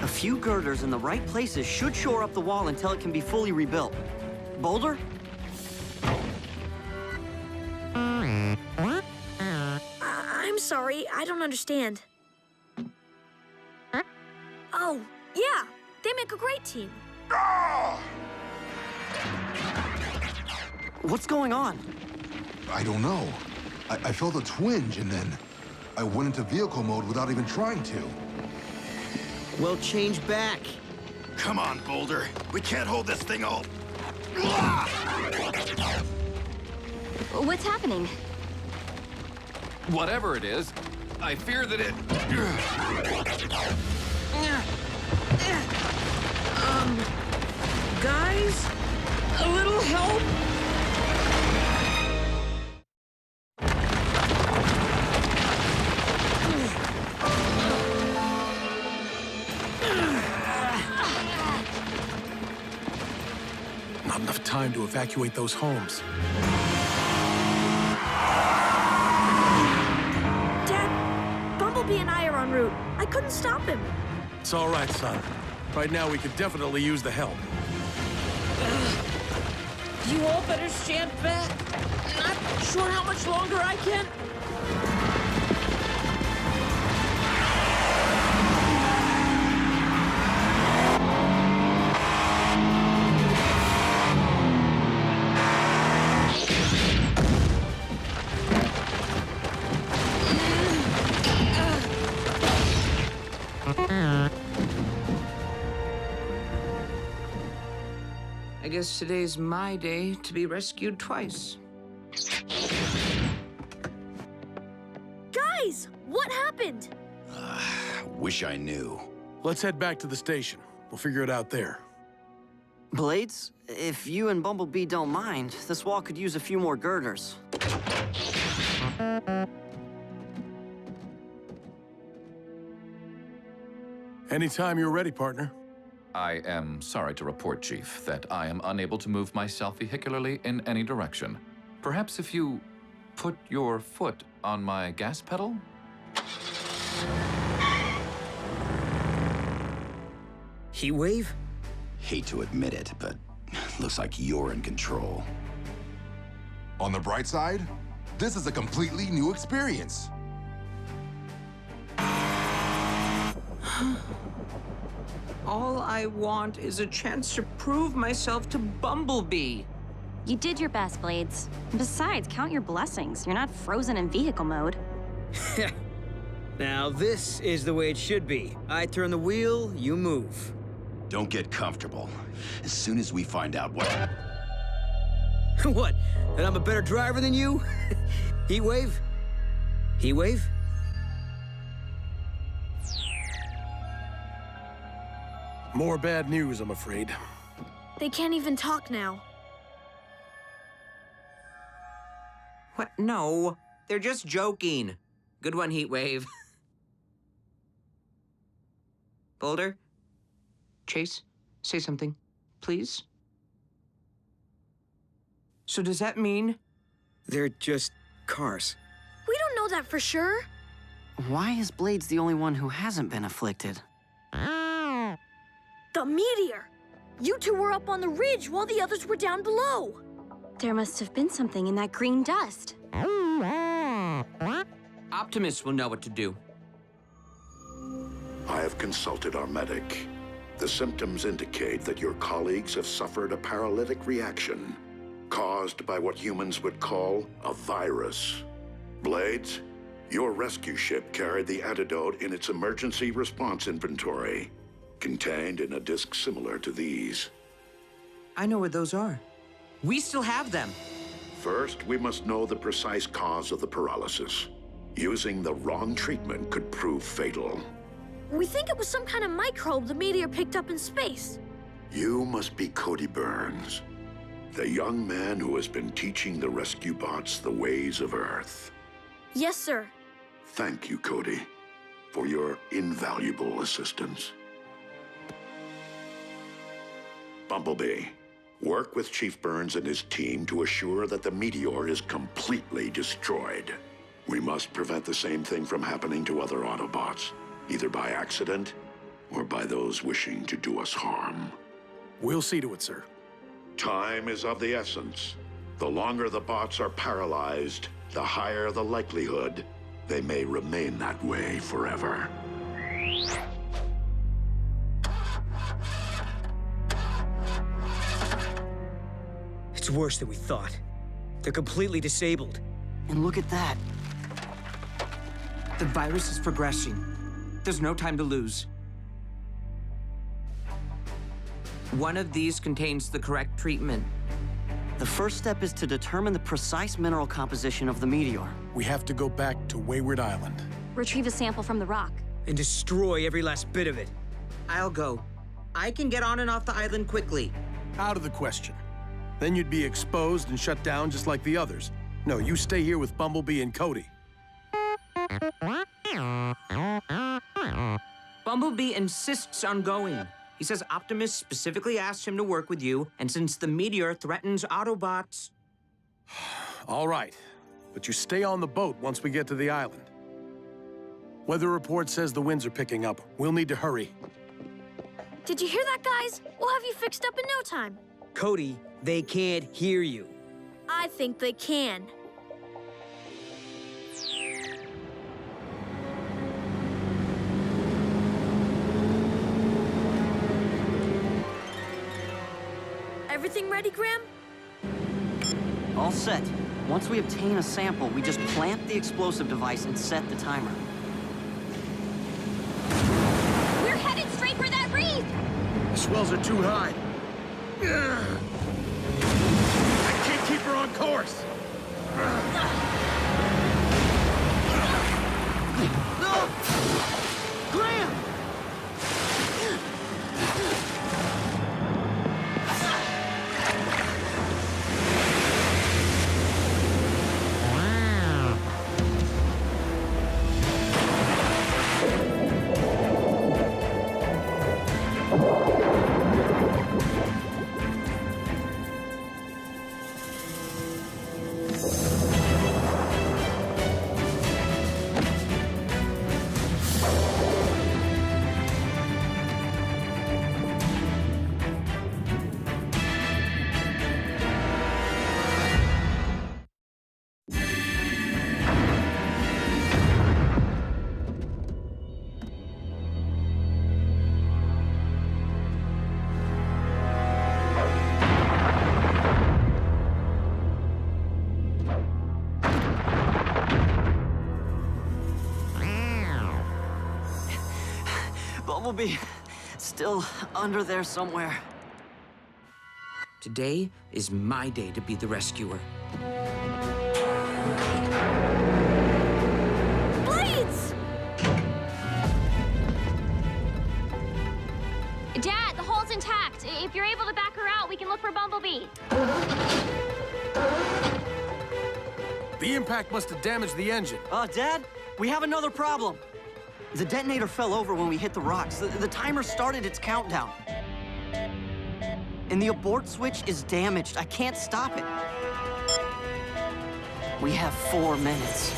A few girders in the right places should shore up the wall until it can be fully rebuilt. Boulder? I'm sorry, I don't understand. Oh, yeah, they make a great team. What's going on? I don't know. I felt a twinge and then I went into vehicle mode without even trying to. Well, change back. Come on, Boulder. We can't hold this thing all... What's happening? Whatever it is, I fear that it... Guys? A little help? Not enough time to evacuate those homes. Dad, Bumblebee and I are en route. I couldn't stop him. It's all right, son. Right now, we could definitely use the help. You all better stand back. Not sure how much longer I can. I guess today's my day to be rescued twice. Guys, what happened? Wish I knew. Let's head back to the station. We'll figure it out there. Blades, if you and Bumblebee don't mind, this wall could use a few more girders. Anytime you're ready, partner. I am sorry to report, Chief, that I am unable to move myself vehicularly in any direction. Perhaps if you put your foot on my gas pedal? Heatwave? Hate to admit it, but looks like you're in control. On the bright side, this is a completely new experience. All I want is a chance to prove myself to Bumblebee. You did your best, Blades. Besides, count your blessings. You're not frozen in vehicle mode. Now this is the way it should be. I turn the wheel, you move. Don't get comfortable. As soon as we find out what... What? That I'm a better driver than you? Heatwave? Heatwave? More bad news, I'm afraid. They can't even talk now. What? No, they're just joking. Good one, Heatwave. Boulder? Chase, say something, please. So does that mean... They're just cars. We don't know that for sure. Why is Blades the only one who hasn't been afflicted? The meteor! You two were up on the ridge while the others were down below. There must have been something in that green dust. Optimus will know what to do. I have consulted our medic. The symptoms indicate that your colleagues have suffered a paralytic reaction caused by what humans would call a virus. Blades, your rescue ship carried the antidote in its emergency response inventory, contained in a disc similar to these. I know where those are. We still have them. First, we must know the precise cause of the paralysis. Using the wrong treatment could prove fatal. We think it was some kind of microbe the meteor picked up in space. You must be Cody Burns, the young man who has been teaching the rescue bots the ways of Earth. Yes, sir. Thank you, Cody, for your invaluable assistance. Bumblebee, work with Chief Burns and his team to assure that the meteor is completely destroyed. We must prevent the same thing from happening to other Autobots, either by accident or by those wishing to do us harm. We'll see to it, sir. Time is of the essence. The longer the bots are paralyzed, the higher the likelihood they may remain that way forever. It's worse than we thought. They're completely disabled. And look at that. The virus is progressing. There's no time to lose. One of these contains the correct treatment. The first step is to determine the precise mineral composition of the meteor. We have to go back to Wayward Island. Retrieve a sample from the rock. And destroy every last bit of it. I'll go. I can get on and off the island quickly. Out of the question. Then you'd be exposed and shut down just like the others. No, you stay here with Bumblebee and Cody. Bumblebee insists on going. He says Optimus specifically asked him to work with you, and since the meteor threatens Autobots... All right, but you stay on the boat once we get to the island. Weather report says the winds are picking up. We'll need to hurry. Did you hear that, guys? We'll have you fixed up in no time. Cody, they can't hear you. I think they can. Everything ready, Graham? All set. Once we obtain a sample, we just plant the explosive device and set the timer. We're headed straight for that reef! The swells are too high. I can't keep her on course. Graham! Bumblebee still under there somewhere. Today is my day to be the rescuer. Blades! Dad, the hole's intact. If you're able to back her out, we can look for Bumblebee. The impact must have damaged the engine. Dad, we have another problem. The detonator fell over when we hit the rocks. The timer started its countdown. And the abort switch is damaged. I can't stop it. We have 4 minutes.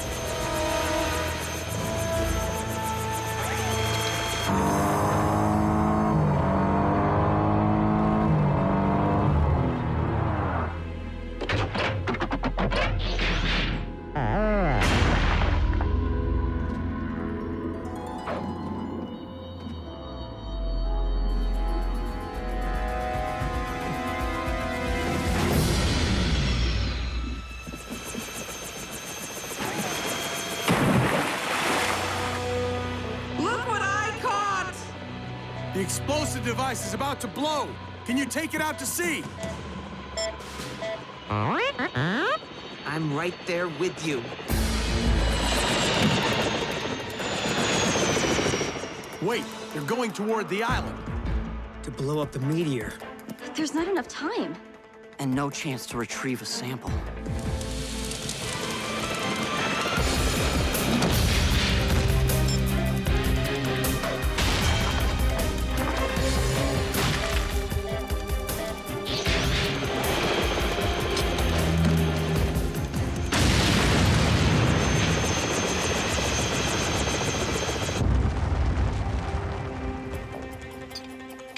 The explosive device is about to blow. Can you take it out to sea? I'm right there with you. Wait, they're going toward the island. To blow up the meteor. There's not enough time. And no chance to retrieve a sample.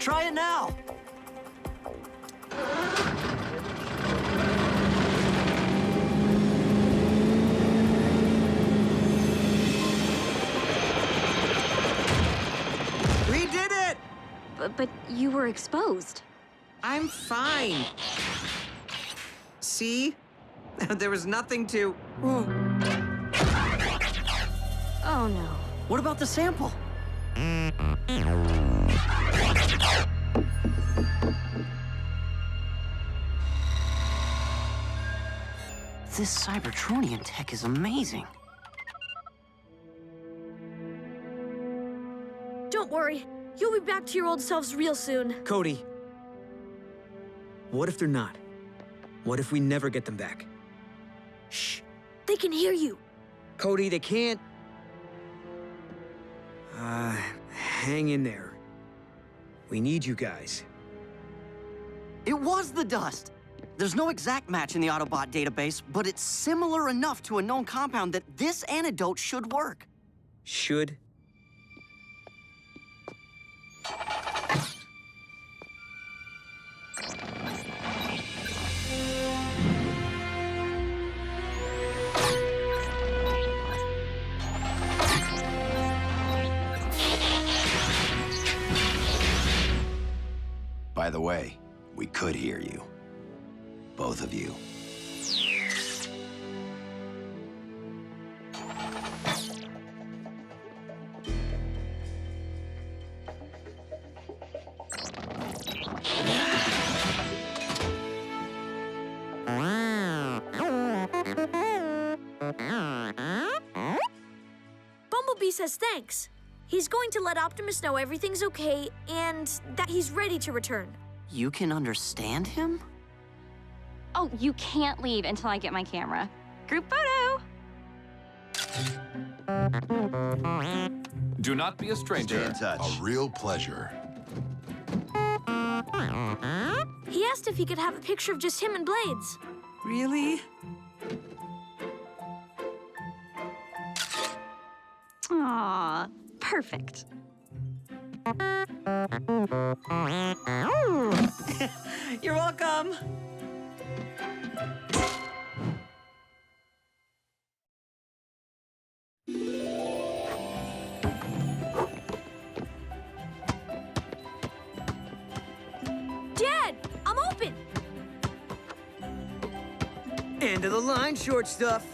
Try it now! We did it! But you were exposed. I'm fine. See? There was nothing to... Oh, no. What about the sample? This Cybertronian tech is amazing. Don't worry. You'll be back to your old selves real soon. Cody. What if they're not? What if we never get them back? Shh. They can hear you. Cody, they can't... hang in there. We need you guys. It was the dust! There's no exact match in the Autobot database, but it's similar enough to a known compound that this antidote should work. Should? By the way, we could hear you. Both of you. Bumblebee says thanks. He's going to let Optimus know everything's okay and that he's ready to return. You can understand him? Oh, you can't leave until I get my camera. Group photo! Do not be a stranger. Stay in touch. A real pleasure. He asked if he could have a picture of just him and Blades. Really? Aw, perfect. You're welcome. Dad, I'm open. End of the line, short stuff.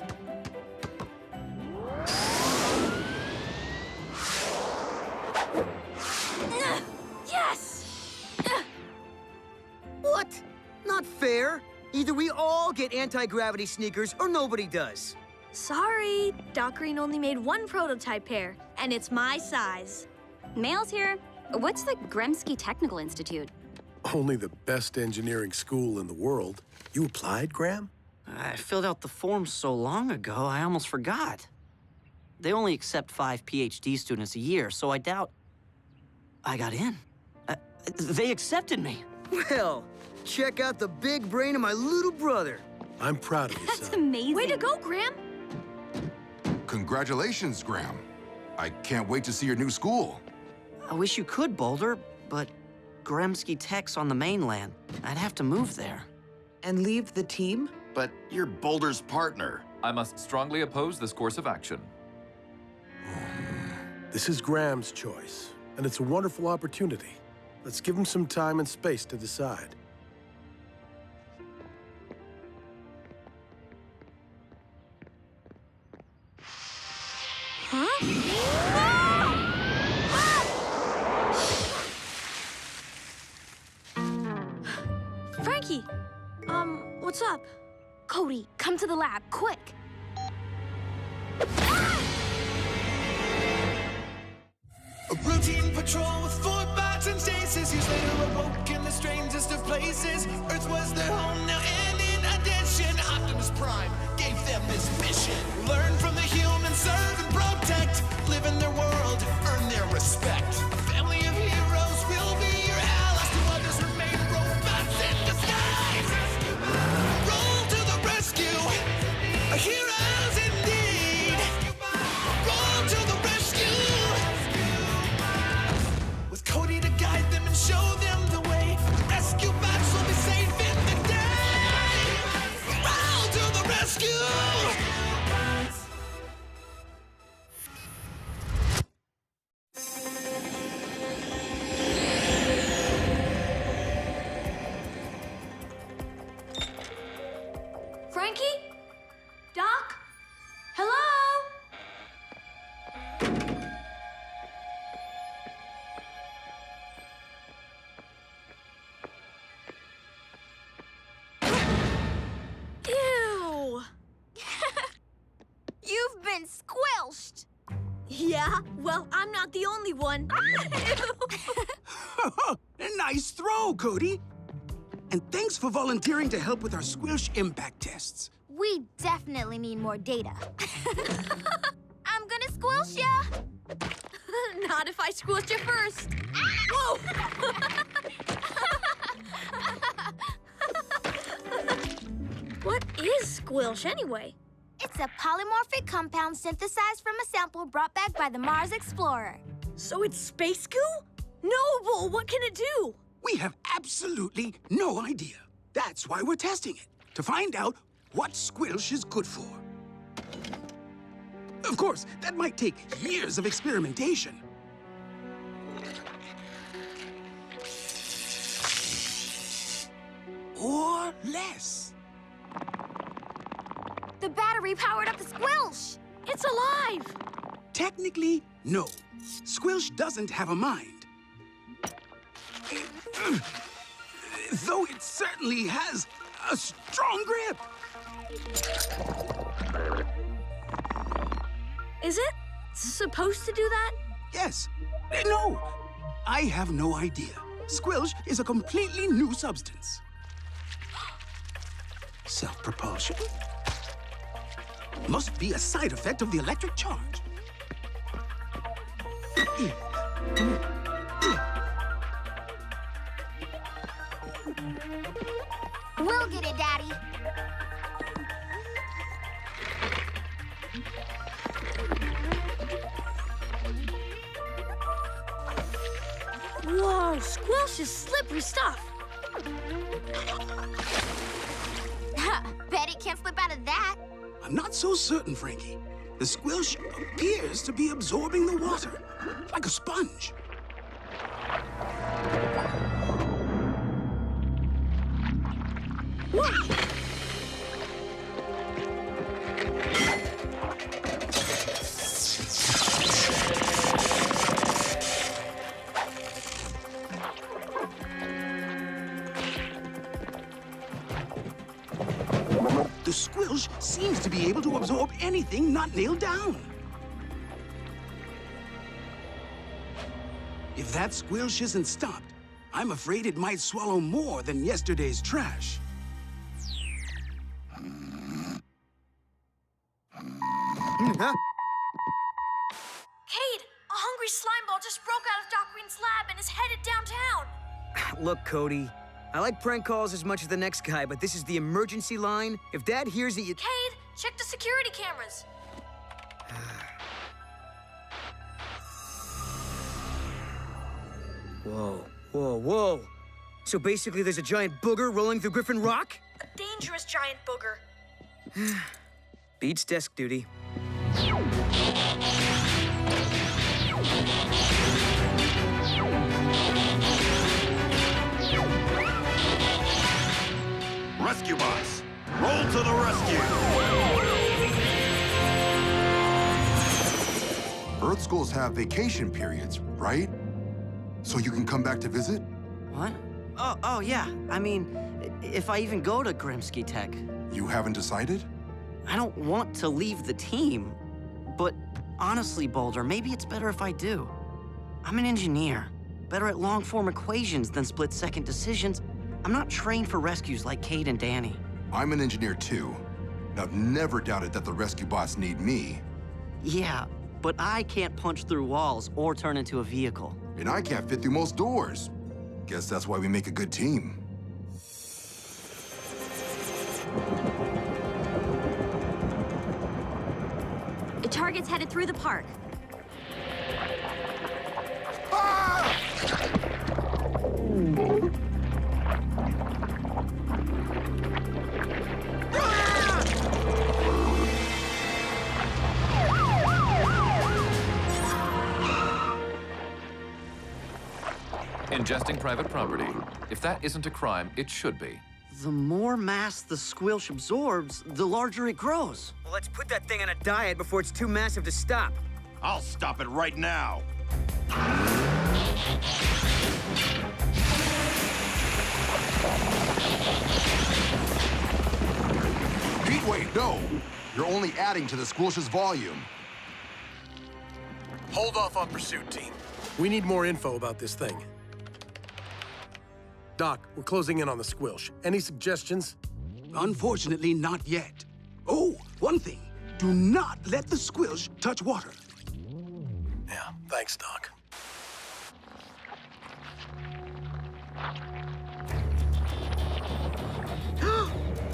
not fair. Either we all get anti-gravity sneakers or nobody does. Sorry, Doc Green only made one prototype pair, and it's my size. Mail's here. What's the Gremsky Technical Institute? Only the best engineering school in the world. You applied, Graham? I filled out the form so long ago, I almost forgot. They only accept 5 PhD students a year, so I doubt I got in. They accepted me. Well, check out the big brain of my little brother. I'm proud of you, son. That's amazing. Way to go, Graham. Congratulations, Graham. I can't wait to see your new school. I wish you could, Boulder, but Gremsky Tech's on the mainland. I'd have to move there. And leave the team? But you're Boulder's partner. I must strongly oppose this course of action. This is Graham's choice, and it's a wonderful opportunity. Let's give him some time and space to decide. Frankie, what's up? Cody, come to the lab, quick. A routine patrol with 4 bots and stasis. Years later awoke in the strangest of places. Earth was their home now, and in addition, Optimus Prime gave them this mission. Learn from the humans, serve and protect. Live in their world, earn their respect. A family of heroes will be your allies. To others remain robots in disguise. Roll to the rescue, heroes indeed. Roll to the rescue. With Cody to guide them and show them the way. Rescue bots will be safe in the day. Roll to the rescue. Frankie? Doc? Hello? Ew! You've been squilched. Yeah, well, I'm not the only one. Nice throw, Cody. And thanks for volunteering to help with our squilsh impact tests. We definitely need more data. I'm gonna squilch ya. Not if I squished you first. Whoa! What is squilsh anyway? It's a polymorphic compound synthesized from a sample brought back by the Mars Explorer. So it's space goo? Noble, what can it do? We have absolutely no idea. That's why we're testing it, to find out what squilsh is good for. Of course, that might take years of experimentation. Or less. The battery powered up the squilsh. It's alive. Technically, no. Squilsh doesn't have a mind. Though it certainly has a strong grip. Is it supposed to do that? Yes. No. I have no idea. Squilsh is a completely new substance. Self-propulsion? Must be a side effect of the electric charge. We'll get it, Daddy. Whoa, squilsh is slippery stuff. Bet it can't slip out of that. I'm not so certain, Frankie. The squilsh appears to be absorbing the water, like a sponge. The squilsh seems to be able to absorb anything not nailed down. If that squilsh isn't stopped, I'm afraid it might swallow more than yesterday's trash. Cade, a hungry slime ball just broke out of Doc Green's lab and is headed downtown. Look, Cody, I like prank calls as much as the next guy, but this is the emergency line. If Dad hears that you... Cade, check the security cameras. Whoa, whoa, whoa. So basically there's a giant booger rolling through Griffin Rock? A dangerous giant booger. Beats desk duty. Rescue bots, roll to the rescue! Earth schools have vacation periods, right? So you can come back to visit? What? Oh, yeah. I mean, if I even go to Grimsky Tech. You haven't decided? I don't want to leave the team. But honestly, Boulder, maybe it's better if I do. I'm an engineer, better at long-form equations than split-second decisions. I'm not trained for rescues like Cade and Danny. I'm an engineer too. And I've never doubted that the rescue bots need me. Yeah, but I can't punch through walls or turn into a vehicle. And I can't fit through most doors. Guess that's why we make a good team. The target's headed through the park. Ingesting private property. If that isn't a crime, it should be. The more mass the squilsh absorbs, the larger it grows. Well, let's put that thing on a diet before it's too massive to stop. I'll stop it right now. Heatwave, no! You're only adding to the squilsh's volume. Hold off on pursuit, team. We need more info about this thing. Doc, we're closing in on the squilsh. Any suggestions? Unfortunately, not yet. Oh, one thing. Do not let the squilsh touch water. Yeah, thanks, Doc.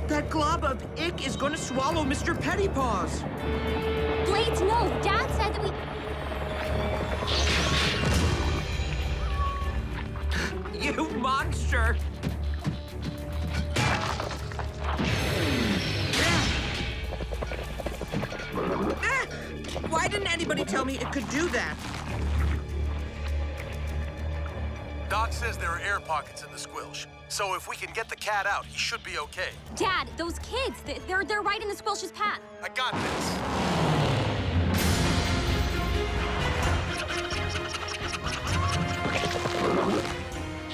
That glob of ick is gonna swallow Mr. Pettypaws. Blades, no! Dad said that we... You monster! Why didn't anybody tell me it could do that? Doc says there are air pockets in the squilsh. So if we can get the cat out, he should be okay. Dad, those kids, they're right in the squilsh's path. I got this.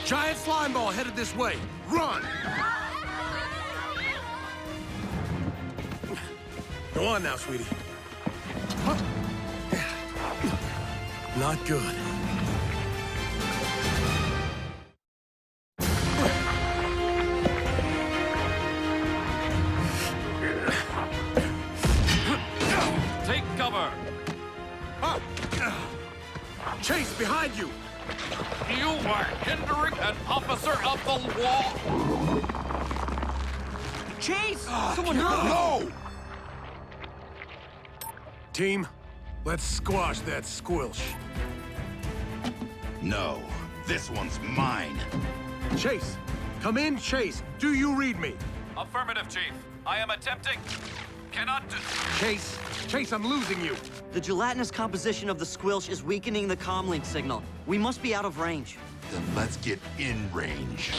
Giant slime ball headed this way. Run! Go on now, sweetie. Not good. Take cover. Chase, behind you! You are hindering an officer of the law. Chase! Someone no! Team, let's squash that squilsh. No, this one's mine. Chase, come in, Chase. Do you read me? Affirmative, Chief. I am attempting. Cannot do... Chase, I'm losing you. The gelatinous composition of the squilsh is weakening the comlink signal. We must be out of range. Then let's get in range.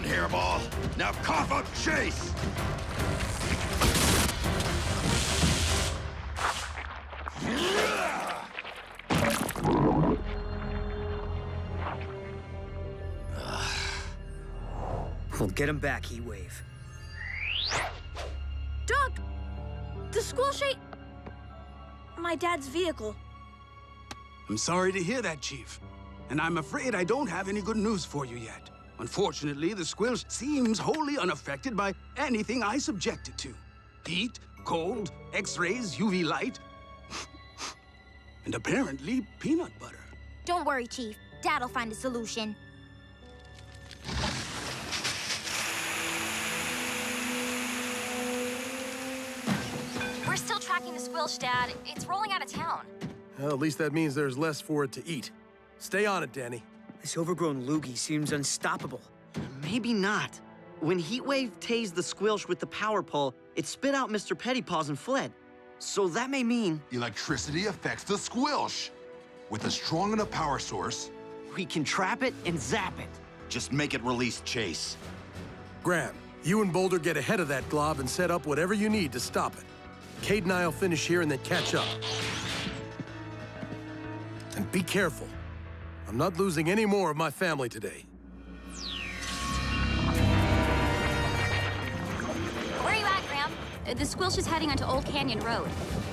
on, hairball. Now cough up Chase! We'll get him back, Heatwave. Doc! The squilsh ate my dad's vehicle. I'm sorry to hear that, Chief. And I'm afraid I don't have any good news for you yet. Unfortunately, the squilsh seems wholly unaffected by anything I subject it to. Heat, cold, X-rays, UV light, and apparently peanut butter. Don't worry, Chief. Dad'll find a solution. We're still tracking the squilsh, Dad. It's rolling out of town. Well, at least that means there's less for it to eat. Stay on it, Danny. This overgrown loogie seems unstoppable. Maybe not. When Heatwave tased the squilsh with the power pole, it spit out Mr. Pettypaws and fled. So that may mean... Electricity affects the squilsh. With a strong enough power source... we can trap it and zap it. Just make it release Chase. Graham, you and Boulder get ahead of that glob and set up whatever you need to stop it. Cade and I'll finish here and then catch up. And be careful. I'm not losing any more of my family today. Where are you at, Graham? The squilsh is heading onto Old Canyon Road.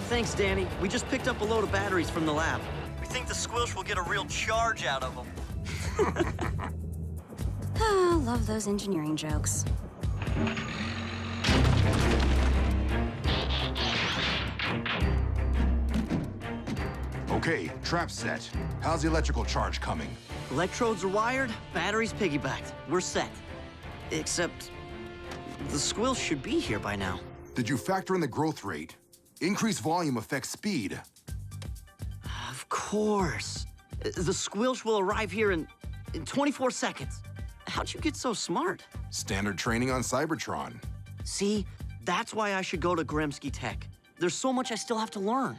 Thanks, Danny. We just picked up a load of batteries from the lab. We think the squilsh will get a real charge out of them. Oh, love those engineering jokes. Okay, trap set. How's the electrical charge coming? Electrodes are wired, batteries piggybacked. We're set. Except the squilsh should be here by now. Did you factor in the growth rate? Increased volume affects speed. Of course. The squilsh will arrive here in 24 seconds. How'd you get so smart? Standard training on Cybertron. See, that's why I should go to Gremsky Tech. There's so much I still have to learn.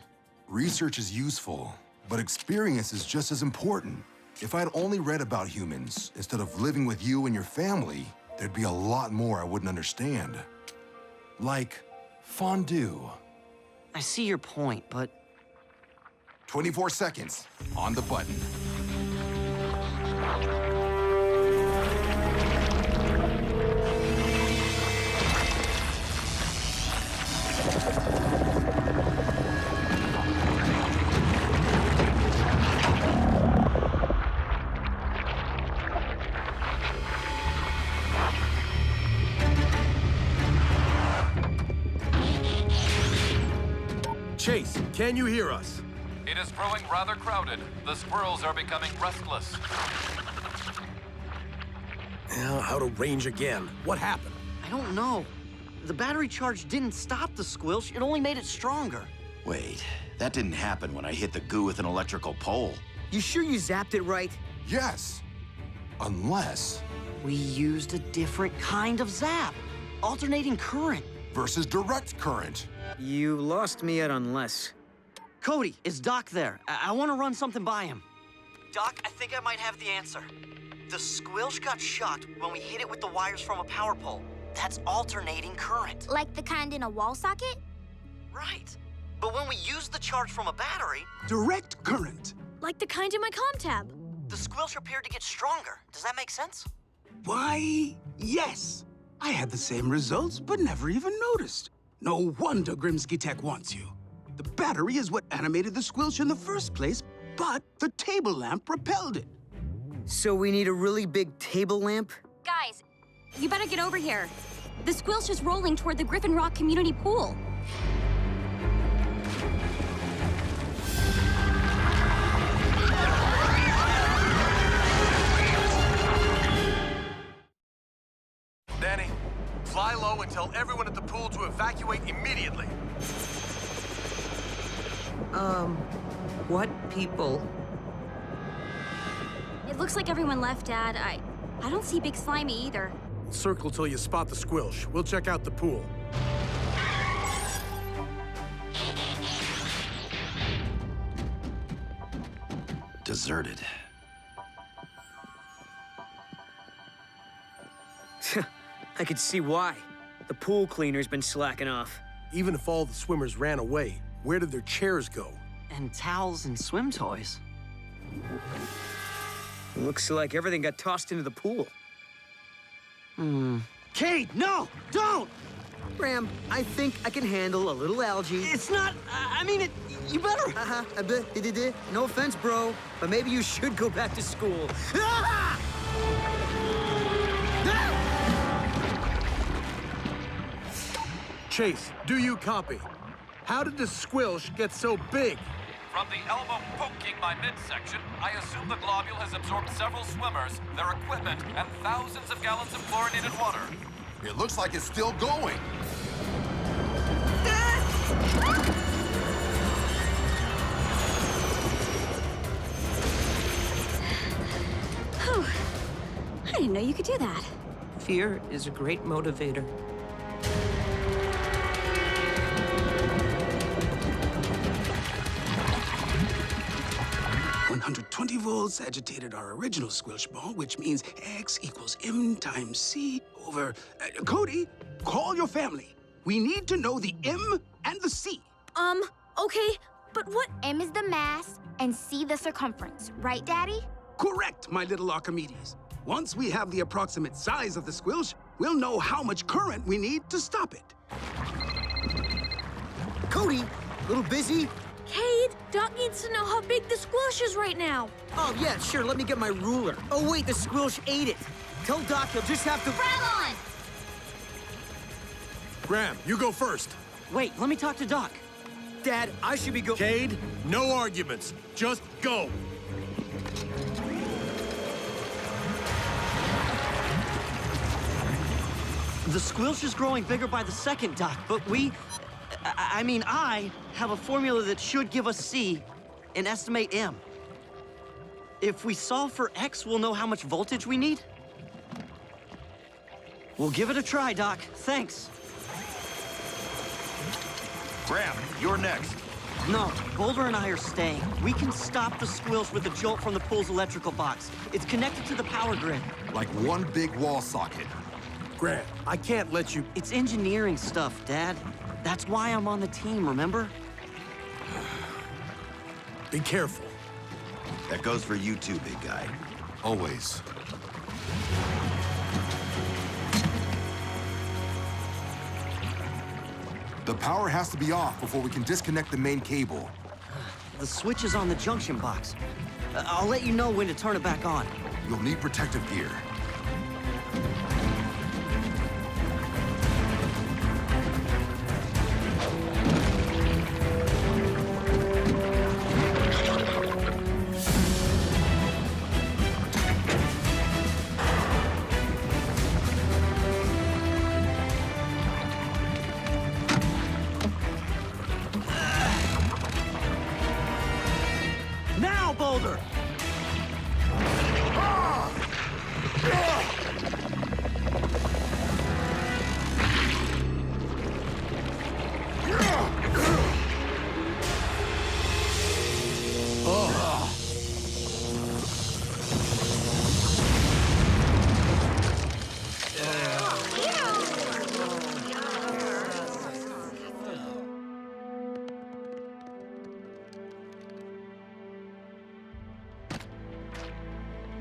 Research is useful, but experience is just as important. If I'd only read about humans instead of living with you and your family, there'd be a lot more I wouldn't understand. Like fondue. I see your point, but... 24 seconds on the button. Chase, can you hear us? It is growing rather crowded. The squirrels are becoming restless. Out of range again. What happened? I don't know. The battery charge didn't stop the squilsh, it only made it stronger. Wait, that didn't happen when I hit the goo with an electrical pole. You sure you zapped it right? Yes. Unless... we used a different kind of zap. Alternating current. Versus direct current. You lost me at unless. Cody, is Doc there? I want to run something by him. Doc, I think I might have the answer. The squilsh got shocked when we hit it with the wires from a power pole. That's alternating current. Like the kind in a wall socket? Right. But when we use the charge from a battery... direct current. Like the kind in my comm tab. The squilsh appeared to get stronger. Does that make sense? Why, yes. I had the same results, but never even noticed. No wonder Gremsky Tech wants you. The battery is what animated the squilsh in the first place, but the table lamp repelled it. So we need a really big table lamp? Guys, you better get over here. The squilsh is rolling toward the Griffin Rock community pool. Danny, fly low and tell everyone at the pool to evacuate immediately. What people? It looks like everyone left, Dad. I don't see Big Slimy either. Circle till you spot the squilsh. We'll check out the pool. Deserted. I could see why. The pool cleaner's been slacking off. Even if all the swimmers ran away, where did their chairs go? And towels and swim toys. Looks like everything got tossed into the pool. Cade, no! Don't! Graham, I think I can handle a little algae. It's not... I mean, you better... No offense, bro, but maybe you should go back to school. Ah! Chase, do you copy? How did the squilsh get so big? From the elbow poking my midsection, I assume the globule has absorbed several swimmers, their equipment, and thousands of gallons of chlorinated water. It looks like it's still going. Oh, I didn't know you could do that. Fear is a great motivator. 120 volts agitated our original squilsh ball, which means X equals M times C over... Cody, call your family. We need to know the M and the C. Okay, but what... M is the mass and C the circumference, right, Daddy? Correct, my little Archimedes. Once we have the approximate size of the squilsh, we'll know how much current we need to stop it. Cody, little busy? Cade, Doc needs to know how big the squilsh is right now. Oh, yeah, sure, let me get my ruler. Oh, wait, the squilsh ate it. Tell Doc he'll just have to... Grab on! Graham, you go first. Wait, let me talk to Doc. Dad, I should be Cade, no arguments. Just go. The squilsh is growing bigger by the second, Doc, but I have a formula that should give us C and estimate M. If we solve for X, we'll know how much voltage we need. We'll give it a try, Doc. Thanks. Graham, you're next. No, Boulder and I are staying. We can stop the squilsh with a jolt from the pool's electrical box. It's connected to the power grid. Like one big wall socket. Graham, I can't let you... It's engineering stuff, Dad. That's why I'm on the team, remember? Be careful. That goes for you too, big guy. Always. The power has to be off before we can disconnect the main cable. The switch is on the junction box. I'll let you know when to turn it back on. You'll need protective gear. Now, Boulder!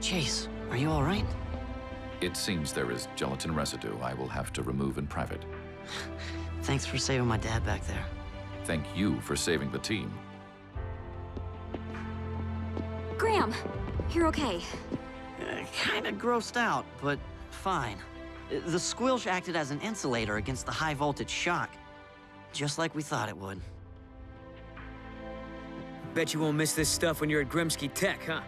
Chase, are you all right? It seems there is gelatin residue I will have to remove in private. Thanks for saving my dad back there. Thank you for saving the team. Graham, you're okay. Kinda grossed out, but fine. The squilsh acted as an insulator against the high voltage shock. Just like we thought it would. Bet you won't miss this stuff when you're at Grimsky Tech, huh?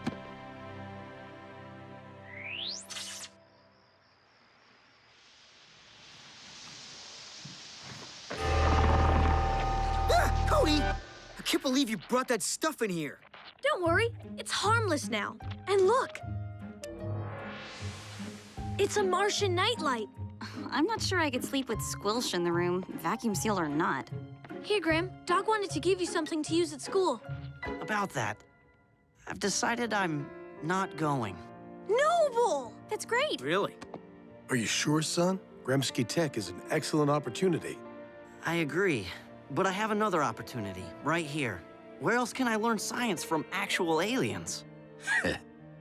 Cody! I can't believe you brought that stuff in here. Don't worry, it's harmless now. And look! It's a Martian nightlight. I'm not sure I could sleep with squilsh in the room, vacuum sealed or not. Here, Graham, Doc wanted to give you something to use at school. About that, I've decided I'm not going. Noble! That's great. Really? Are you sure, son? Gremsky Tech is an excellent opportunity. I agree, but I have another opportunity right here. Where else can I learn science from actual aliens?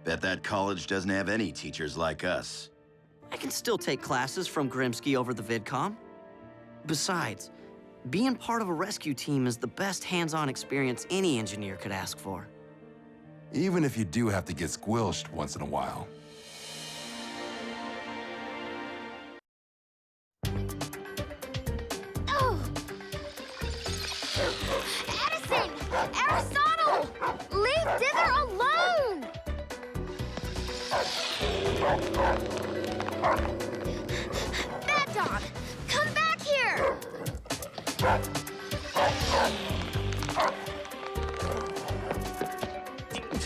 Bet that college doesn't have any teachers like us. I can still take classes from Grimsky over the VidCom. Besides, being part of a rescue team is the best hands-on experience any engineer could ask for. Even if you do have to get squilshed once in a while. Oh! Edison! Aristotle! Leave Dither alone! Mad Dog! Come back here!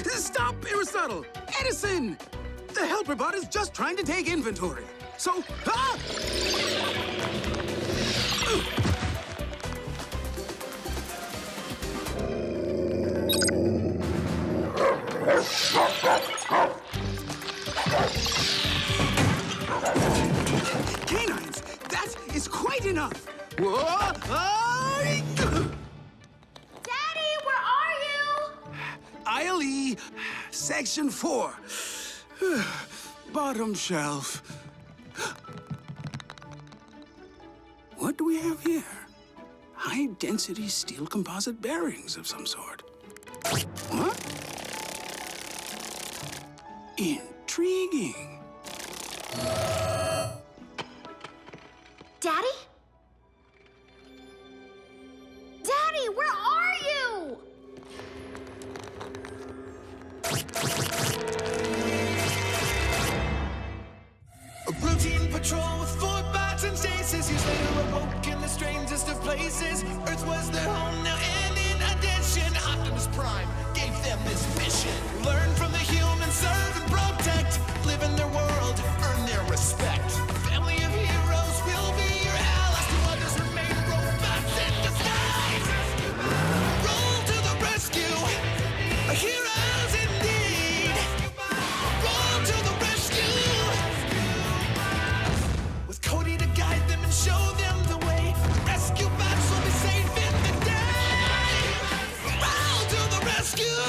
Stop, Aristotle! Edison! The helper bot is just trying to take inventory. So, Canines, that is quite enough. Whoa! Daddy, where are you? ILE, Section 4. Bottom shelf. What do we have here? High-density steel composite bearings of some sort. What? Intriguing. Daddy? Daddy, where are you? A routine patrol with 4 bots and stasis. Years later awoke in the strangest of places. Earth was their home now, and in addition, Optimus Prime gave them this mission. Learn from the humans, serve and protect. Live in their world, earn their respect. A family of heroes will be your allies. To others remain robots in disguise. Roll to the rescue, heroes indeed. Roll to the rescue. With Cody to guide them and show them the way. Rescue bots will be safe in the day. Roll to the rescue.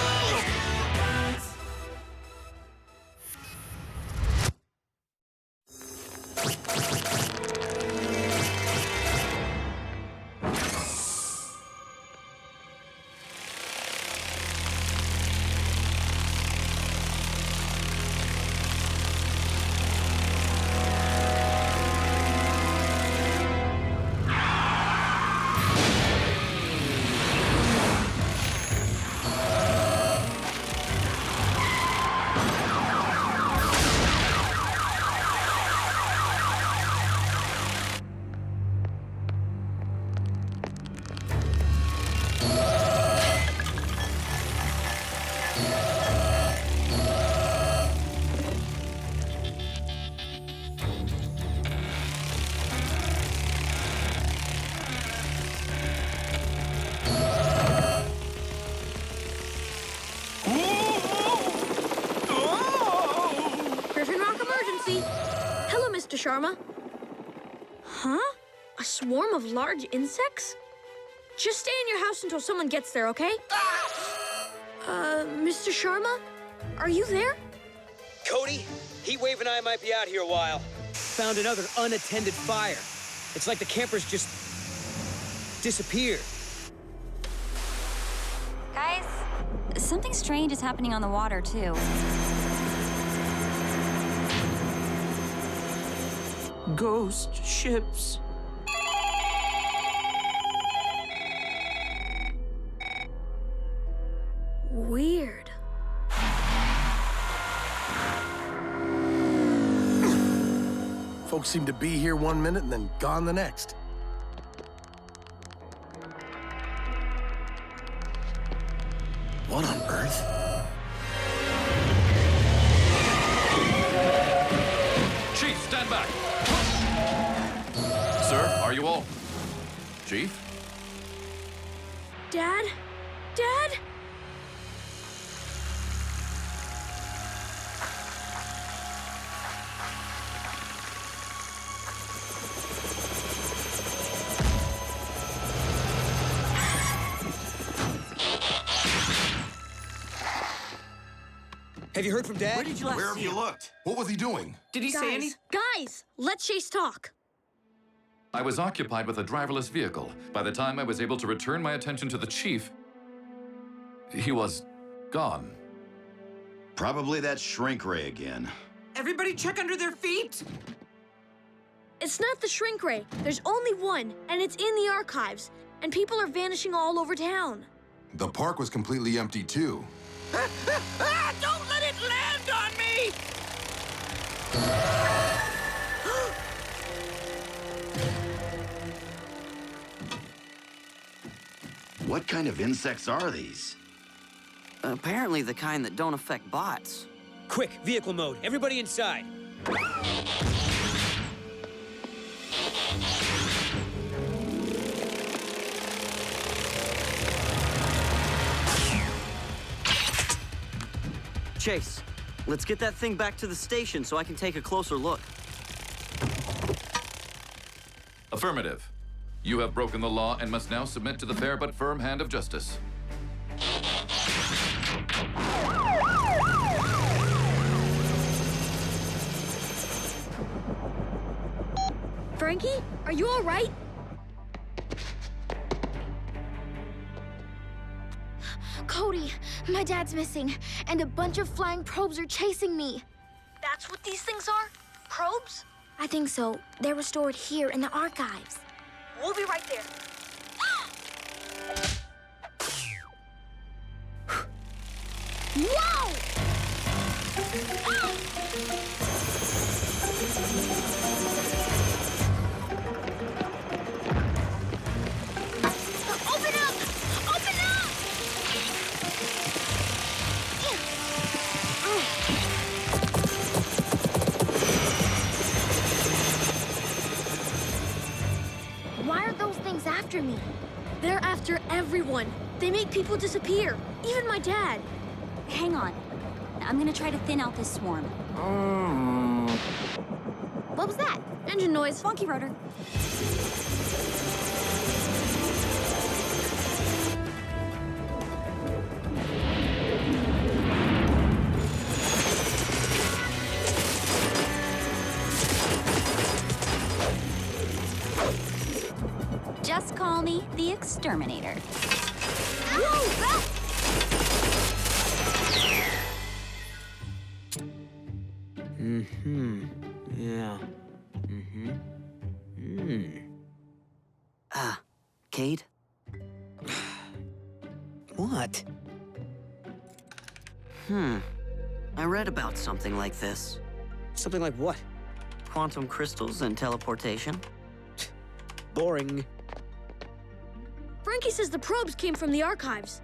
Griffin Rock emergency. Hello, Mr. Sharma. Huh? A swarm of large insects? Just stay in your house until someone gets there, okay? Mr. Sharma? Are you there? Cody, Heatwave and I might be out here a while. Found another unattended fire. It's like the campers just disappeared. Guys, something strange is happening on the water, too. Ghost ships. Weird. Folks seem to be here one minute and then gone the next. What on earth? Chief, stand back. Sir, are you all? Chief? Dad? Dad? Have you heard from Dad? Where did you last Where have see you him? looked? What was he doing? Did he say any? Guys, let Chase talk. I was occupied with a driverless vehicle. By the time I was able to return my attention to the chief, he was gone. Probably that shrink ray again. Everybody check under their feet! It's not the shrink ray. There's only one, and it's in the archives. And people are vanishing all over town. The park was completely empty, too. Don't let it land on me! What kind of insects are these? Apparently the kind that don't affect bots. Quick, vehicle mode. Everybody inside. Chase, let's get that thing back to the station so I can take a closer look. Affirmative. You have broken the law and must now submit to the fair but firm hand of justice. Frankie, are you all right? Cody, my dad's missing, and a bunch of flying probes are chasing me. That's what these things are? Probes? I think so. They were stored here in the archives. We'll be right there. Whoa! Open up! Open up! Why are those things after me? They're after everyone. They make people disappear. Even my dad. Hang on. I'm gonna try to thin out this swarm. What was that? Engine noise. Funky rotor. Just call me the Exterminator. Yeah. Cade? What? I read about something like this. Something like what? Quantum crystals and teleportation. Boring. Frankie says the probes came from the archives.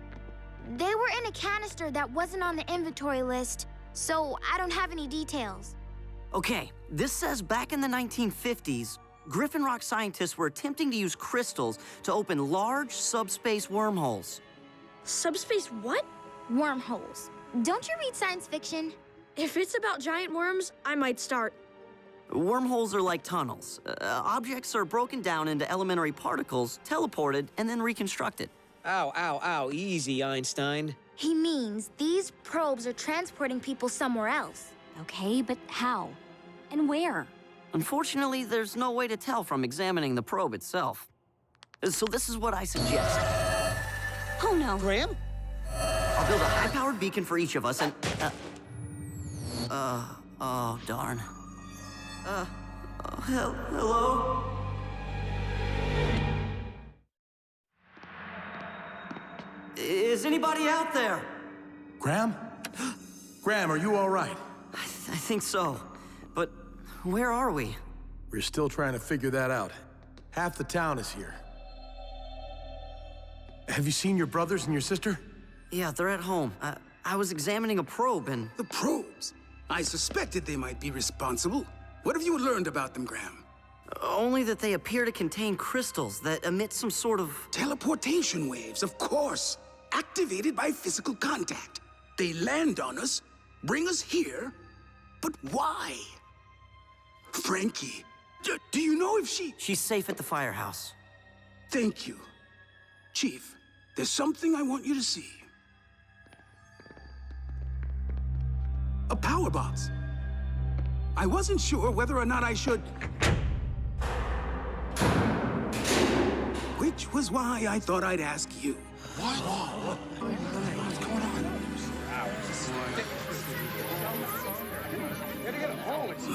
They were in a canister that wasn't on the inventory list, so I don't have any details. Okay, this says back in the 1950s, Griffin Rock scientists were attempting to use crystals to open large subspace wormholes. Subspace what? Wormholes. Don't you read science fiction? If it's about giant worms, I might start. Wormholes are like tunnels. Objects are broken down into elementary particles, teleported, and then reconstructed. Ow, ow, ow. Easy, Einstein. He means these probes are transporting people somewhere else. Okay, but how? And where? Unfortunately, there's no way to tell from examining the probe itself. So this is what I suggest. Oh no. Graham? I'll build a high-powered beacon for each of us and... oh, darn. Hello? Is anybody out there? Graham? Graham, are you all right? I think so. But where are we? We're still trying to figure that out. Half the town is here. Have you seen your brothers and your sister? Yeah, they're at home. I was examining a probe and... The probes? I suspected they might be responsible. What have you learned about them, Graham? Only that they appear to contain crystals that emit some sort of... Teleportation waves, of course. Activated by physical contact. They land on us, bring us here, but why? Frankie, do you know if she... She's safe at the firehouse. Thank you. Chief, there's something I want you to see. of power bots. I wasn't sure whether or not I should... Which was why I thought I'd ask you. What's going on?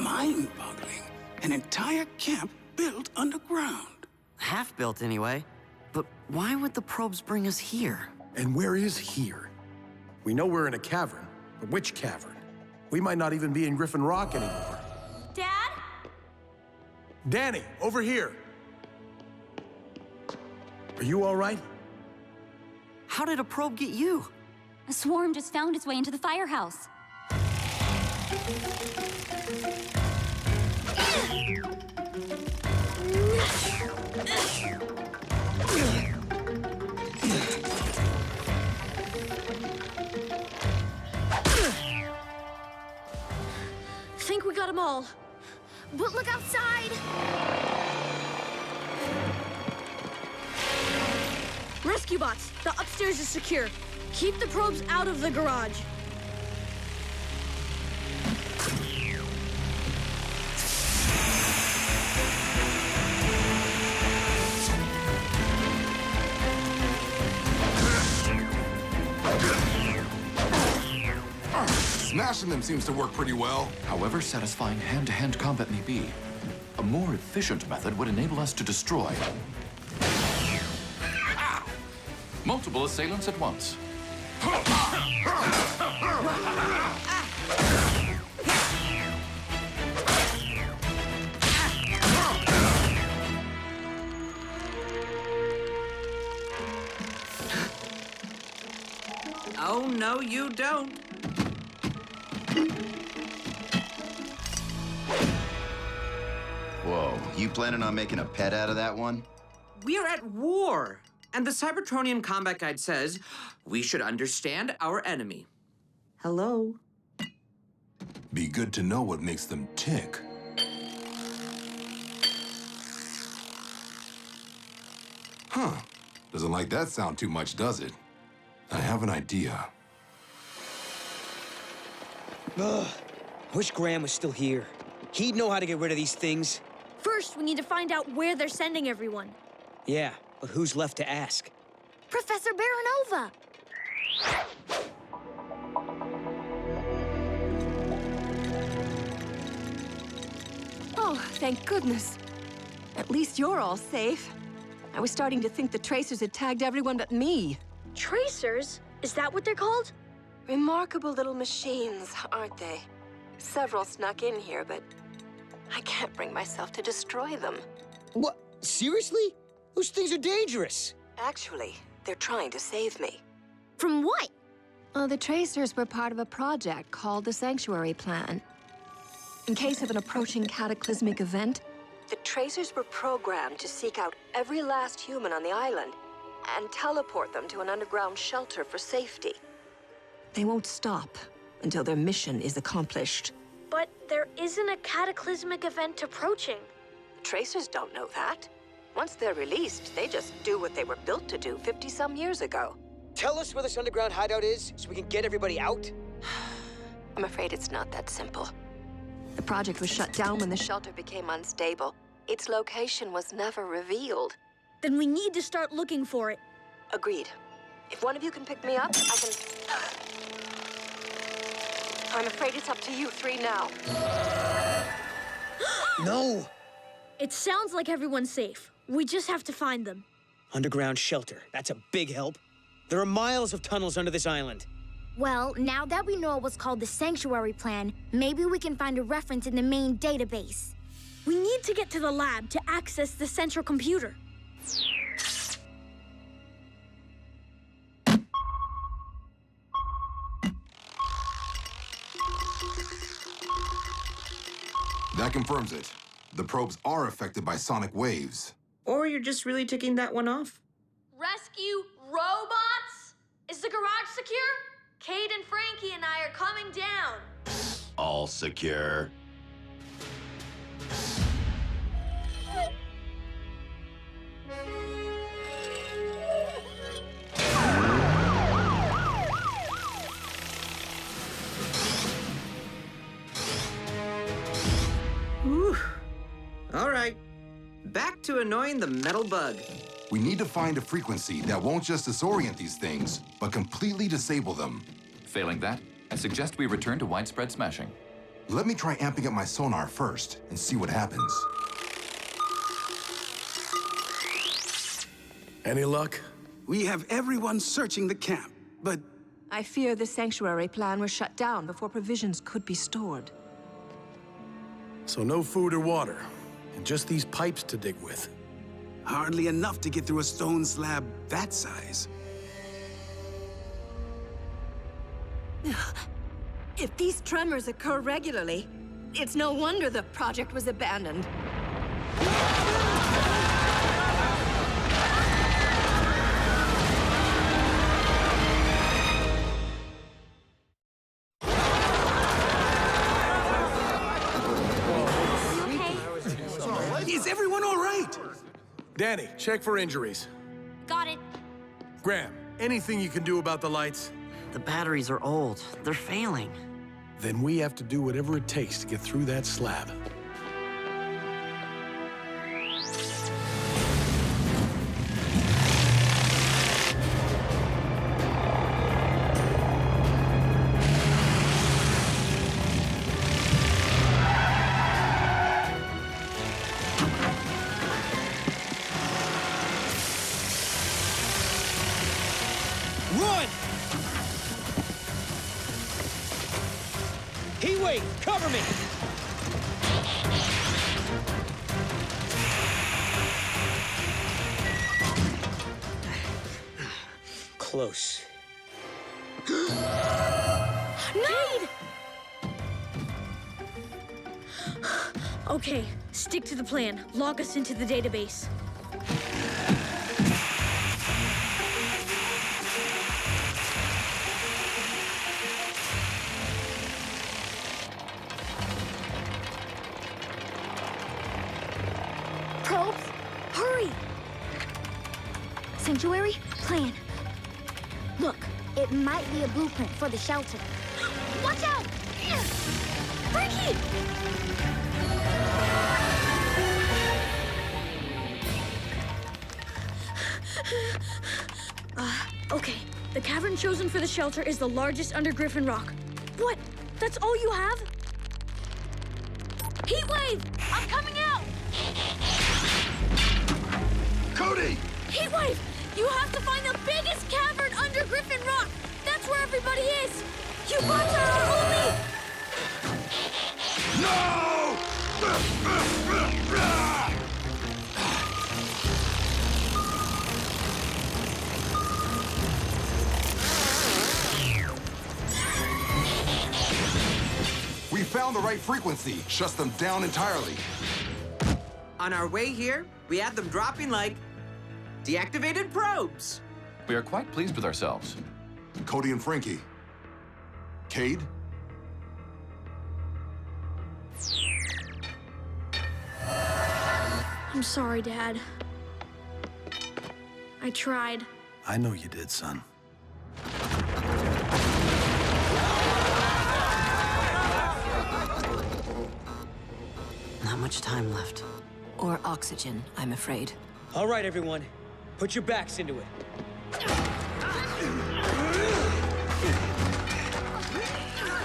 Mind-boggling. An entire camp built underground. Half-built, anyway. But why would the probes bring us here? And where is here? We know we're in a cavern, but which cavern? We might not even be in Griffin Rock anymore. Dad? Danny, over here. Are you all right? How did a probe get you? A swarm just found its way into the firehouse. Think we got them all. But look outside! Rescue bots, the upstairs is secure. Keep the probes out of the garage. Smashing them seems to work pretty well. However satisfying hand-to-hand combat may be, a more efficient method would enable us to destroy multiple assailants at once. Oh, no, you don't. Whoa, you planning on making a pet out of that one? We are at war. And the Cybertronian combat guide says we should understand our enemy. Hello? Be good to know what makes them tick. Huh. Doesn't like that sound too much, does it? I have an idea. Ugh. Wish Graham was still here. He'd know how to get rid of these things. First, we need to find out where they're sending everyone. Yeah, but who's left to ask? Professor Baranova! Oh, thank goodness. At least you're all safe. I was starting to think the tracers had tagged everyone but me. Tracers? Is that what they're called? Remarkable little machines, aren't they? Several snuck in here, but I can't bring myself to destroy them. What? Seriously? Those things are dangerous. Actually, they're trying to save me. From what? The tracers were part of a project called the Sanctuary Plan. In case of an approaching cataclysmic event, the tracers were programmed to seek out every last human on the island and teleport them to an underground shelter for safety. They won't stop until their mission is accomplished. But there isn't a cataclysmic event approaching. The tracers don't know that. Once they're released, they just do what they were built to do 50-some years ago. Tell us where this underground hideout is so we can get everybody out. I'm afraid it's not that simple. The project was shut down when the shelter became unstable. Its location was never revealed. Then we need to start looking for it. Agreed. If one of you can pick me up, I can... I'm afraid it's up to you three now. No! It sounds like everyone's safe. We just have to find them. Underground shelter. That's a big help. There are miles of tunnels under this island. Well, now that we know what's called the Sanctuary Plan, maybe we can find a reference in the main database. We need to get to the lab to access the central computer. That confirms it. The probes are affected by sonic waves. Or you're just really ticking that one off. Rescue robots? Is the garage secure? Kate and Frankie and I are coming down. All secure. to annoying the metal bug. We need to find a frequency that won't just disorient these things, but completely disable them. Failing that, I suggest we return to widespread smashing. Let me try amping up my sonar first and see what happens. Any luck? We have everyone searching the camp, but... I fear the sanctuary plan was shut down before provisions could be stored. So no food or water, and just these pipes to dig with. Hardly enough to get through a stone slab that size. If these tremors occur regularly, it's no wonder the project was abandoned. Is everyone all right? Danny, check for injuries. Got it. Graham, anything you can do about the lights? The batteries are old. They're failing. Then we have to do whatever it takes to get through that slab. Run! Heatwave, cover me! Close. Need! Okay, stick to the plan. Log us into the database. Probes, Hurry! sanctuary, plan. Look, it might be a blueprint for the shelter. Watch out! Frankie! Okay. The cavern chosen for the shelter is the largest under Griffin Rock. What? That's all you have? Heatwave! I'm coming out! Cody! Heatwave! You have to find the biggest cavern under Griffin Rock! That's where everybody is! You bots are our only... No! We found the right frequency. Shuts them down entirely. On our way here, we had them dropping, like, deactivated probes. We are quite pleased with ourselves. Cody and Frankie. Cade? I'm sorry, Dad. I tried. I know you did, son. Not much time left. Or oxygen, I'm afraid. All right, everyone. Put your backs into it.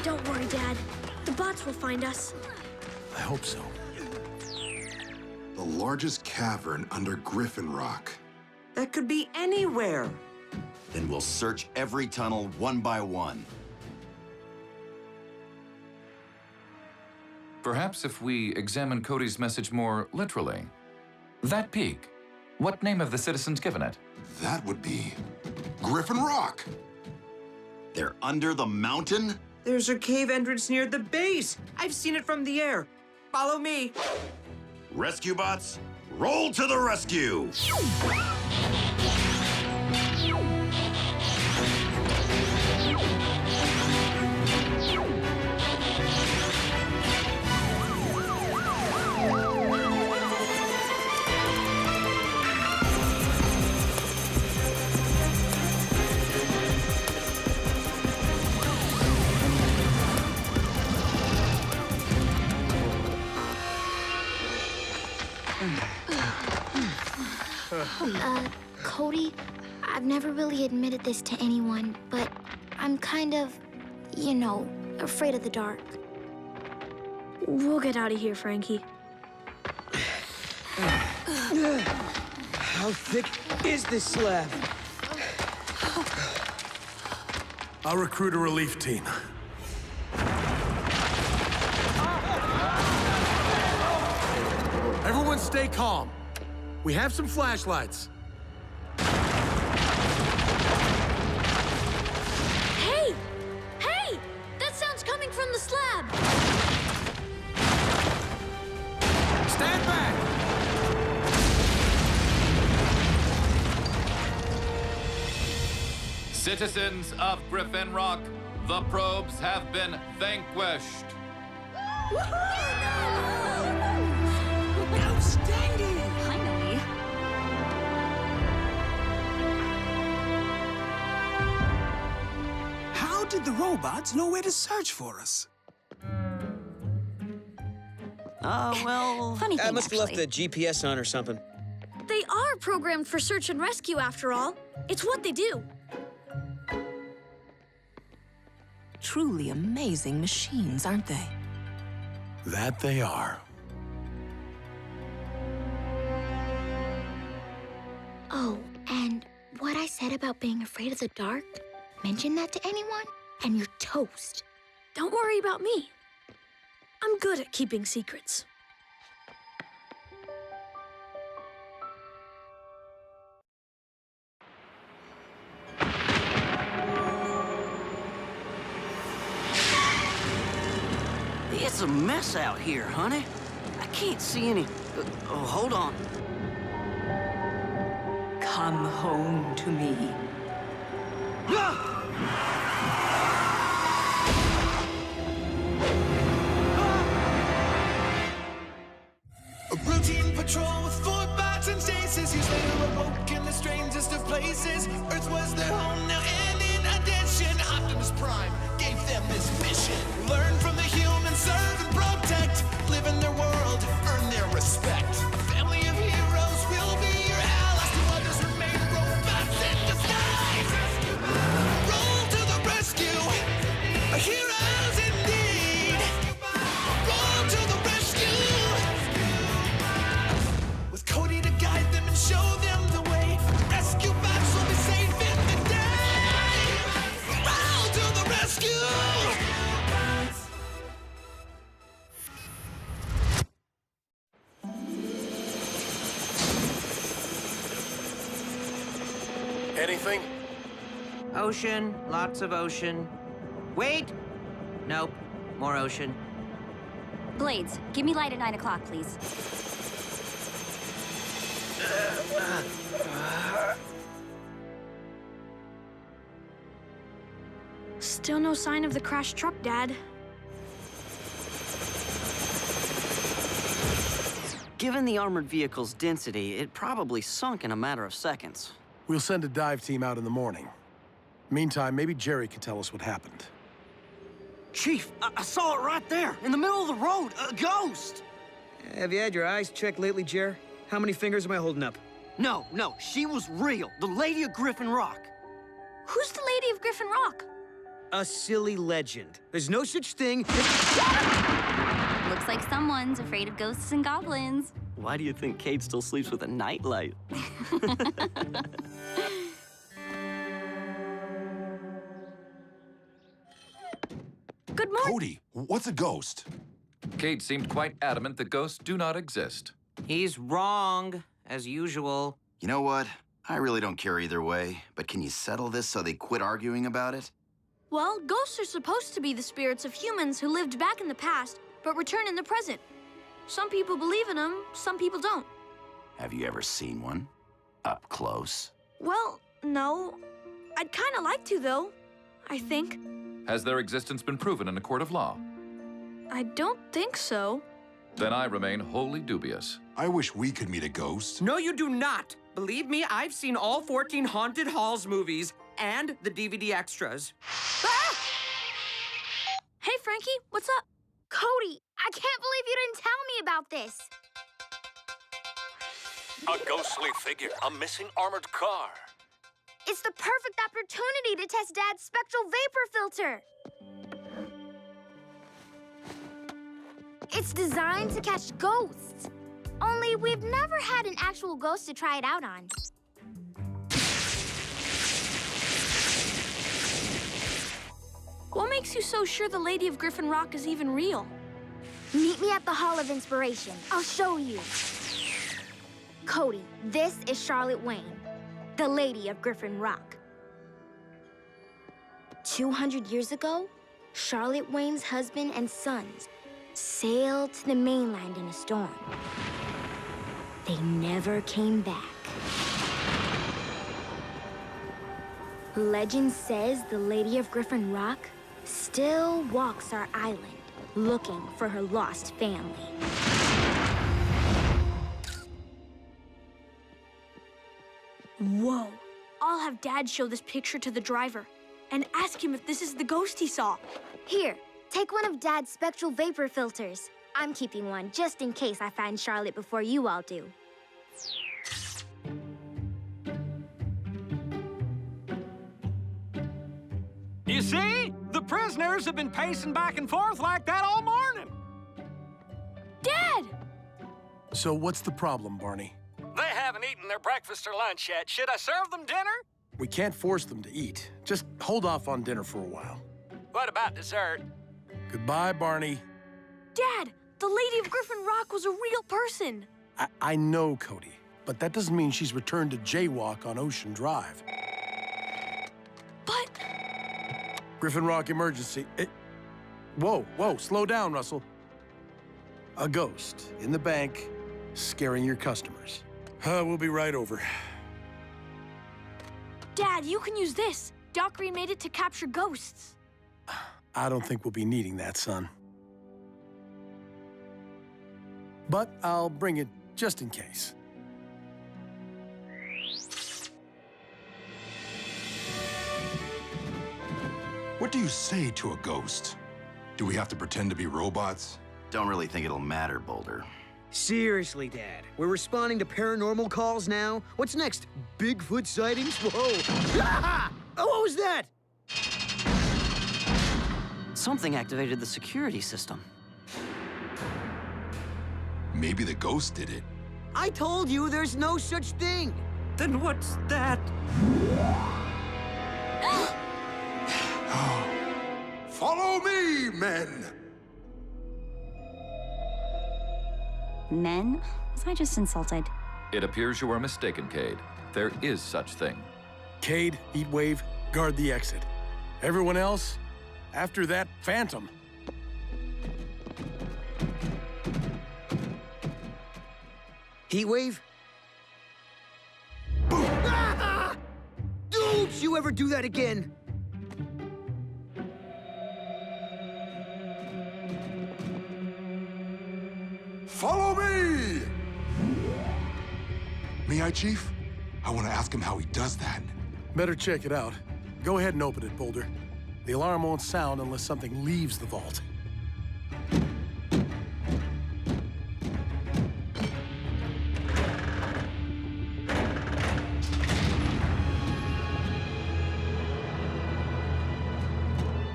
Don't worry, Dad. The bots will find us. I hope so. The largest cavern under Griffin Rock. That could be anywhere. Then we'll search every tunnel one by one. Perhaps if we examine Cody's message more literally. That peak, what name have the citizens given it? That would be Griffin Rock. They're under the mountain? There's a cave entrance near the base. I've seen it from the air. Follow me. Rescue bots, roll to the rescue! Cody, I've never really admitted this to anyone, but I'm kind of, you know, afraid of the dark. We'll get out of here, Frankie. How thick is this slab? I'll recruit a relief team. Everyone stay calm. We have some flashlights. Hey! Hey! That sound's coming from the slab! Stand back! Citizens of Griffin Rock, the probes have been vanquished. Outstanding! Finally. How did the robots know where to search for us? Well... Funny thing, I must have left actually. the GPS on or something. They are programmed for search and rescue, after all. It's what they do. Truly amazing machines, aren't they? That they are. Oh, and what I said about being afraid of the dark, mention that to anyone, and you're toast. Don't worry about me. I'm good at keeping secrets. It's a mess out here, honey. I can't see any... oh, hold on. Come home to me. A routine patrol with 4 bots and stasis. Years later awoke in the strangest of places. Earth was their home now, and in addition, Optimus Prime gave them this mission. Learn from the humans, serve and protect. Live in their world, earn their respect. A family of heroes will be your allies. To others remain robots in disguise. Roll to the rescue. Heroes indeed. Roll to the rescue. With Cody to guide them and show them the way. Rescue bots will be safe in the day. Roll to the rescue. Anything? Ocean, lots of ocean. Wait! Nope, more ocean. Blades, give me light at 9 o'clock, please. Still no sign of the crashed truck, Dad. Given the armored vehicle's density, it probably sunk in a matter of seconds. We'll send a dive team out in the morning. Meantime, maybe Jerry can tell us what happened. Chief, I saw it right there, in the middle of the road, a ghost! Have you had your eyes checked lately, Jer? How many fingers am I holding up? No, she was real. The Lady of Griffin Rock. Who's the Lady of Griffin Rock? A silly legend. There's no such thing. Looks like someone's afraid of ghosts and goblins. Why do you think Kate still sleeps with a nightlight? Good morning. Cody, what's a ghost? Kate seemed quite adamant that ghosts do not exist. He's wrong, as usual. You know what? I really don't care either way, but can you settle this so they quit arguing about it? Well, ghosts are supposed to be the spirits of humans who lived back in the past, but return in the present. Some people believe in them, some people don't. Have you ever seen one? Up close? Well, no. I'd kind of like to, though. I think. Has their existence been proven in a court of law? I don't think so. Then I remain wholly dubious. I wish we could meet a ghost. No, you do not. Believe me, I've seen all 14 Haunted Halls movies and the DVD extras. Ah! Hey, Frankie, what's up? Cody, I can't believe you didn't tell me about this. A ghostly figure, a missing armored car. It's the perfect opportunity to test Dad's spectral vapor filter. It's designed to catch ghosts. Only we've never had an actual ghost to try it out on. What makes you so sure the Lady of Griffin Rock is even real? Meet me at the Hall of Inspiration. I'll show you. Cody, this is Charlotte Wayne, the Lady of Griffin Rock. 200 years ago, Charlotte Wayne's husband and sons sailed to the mainland in a storm. They never came back. Legend says the Lady of Griffin Rock still walks our island looking for her lost family. Whoa. I'll have Dad show this picture to the driver and ask him if this is the ghost he saw. Here, take one of Dad's spectral vapor filters. I'm keeping one just in case I find Charlotte before you all do. You see? The prisoners have been pacing back and forth like that all morning. Dad! So what's the problem, Barney? They haven't eaten their breakfast or lunch yet. Should I serve them dinner? We can't force them to eat. Just hold off on dinner for a while. What about dessert? Goodbye, Barney. Dad, the Lady of Griffin Rock was a real person. I know, Cody, but that doesn't mean she's returned to jaywalk on Ocean Drive. But... Griffin Rock emergency. Whoa, slow down, Russell. A ghost in the bank scaring your customers. We'll be right over. Dad, you can use this. Doc remade it to capture ghosts. I don't think we'll be needing that, son. But I'll bring it just in case. What do you say to a ghost? Do we have to pretend to be robots? Don't really think it'll matter, Boulder. Seriously, Dad. We're responding to paranormal calls now? What's next? Bigfoot sightings? Whoa! Ah! Oh, what was that? Something activated the security system. Maybe the ghost did it. I told you there's no such thing. Then what's that? Follow me, men! Men? Was I just insulted? It appears you are mistaken, Cade. There is such thing. Cade, Heatwave, guard the exit. Everyone else, after that phantom. Heatwave? Boom! Ah! Don't you ever do that again! Follow me! May I, Chief? I want to ask him how he does that. Better check it out. Go ahead and open it, Boulder. The alarm won't sound unless something leaves the vault.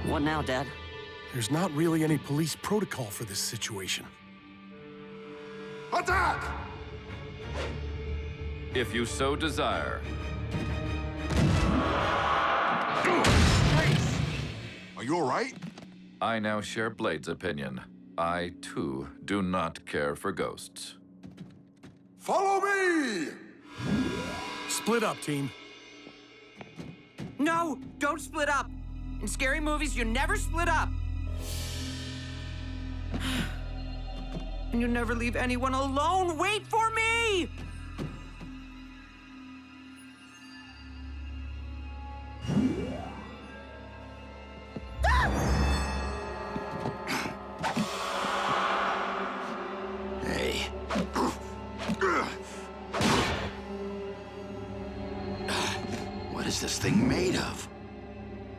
What now, Dad? There's not really any police protocol for this situation. Attack! If you so desire. Are you all right? I now share Blade's opinion. I, too, do not care for ghosts. Follow me! Split up, team. No, don't split up. In scary movies, you never split up. And you never leave anyone alone. Wait for me! Hey. What is this thing made of?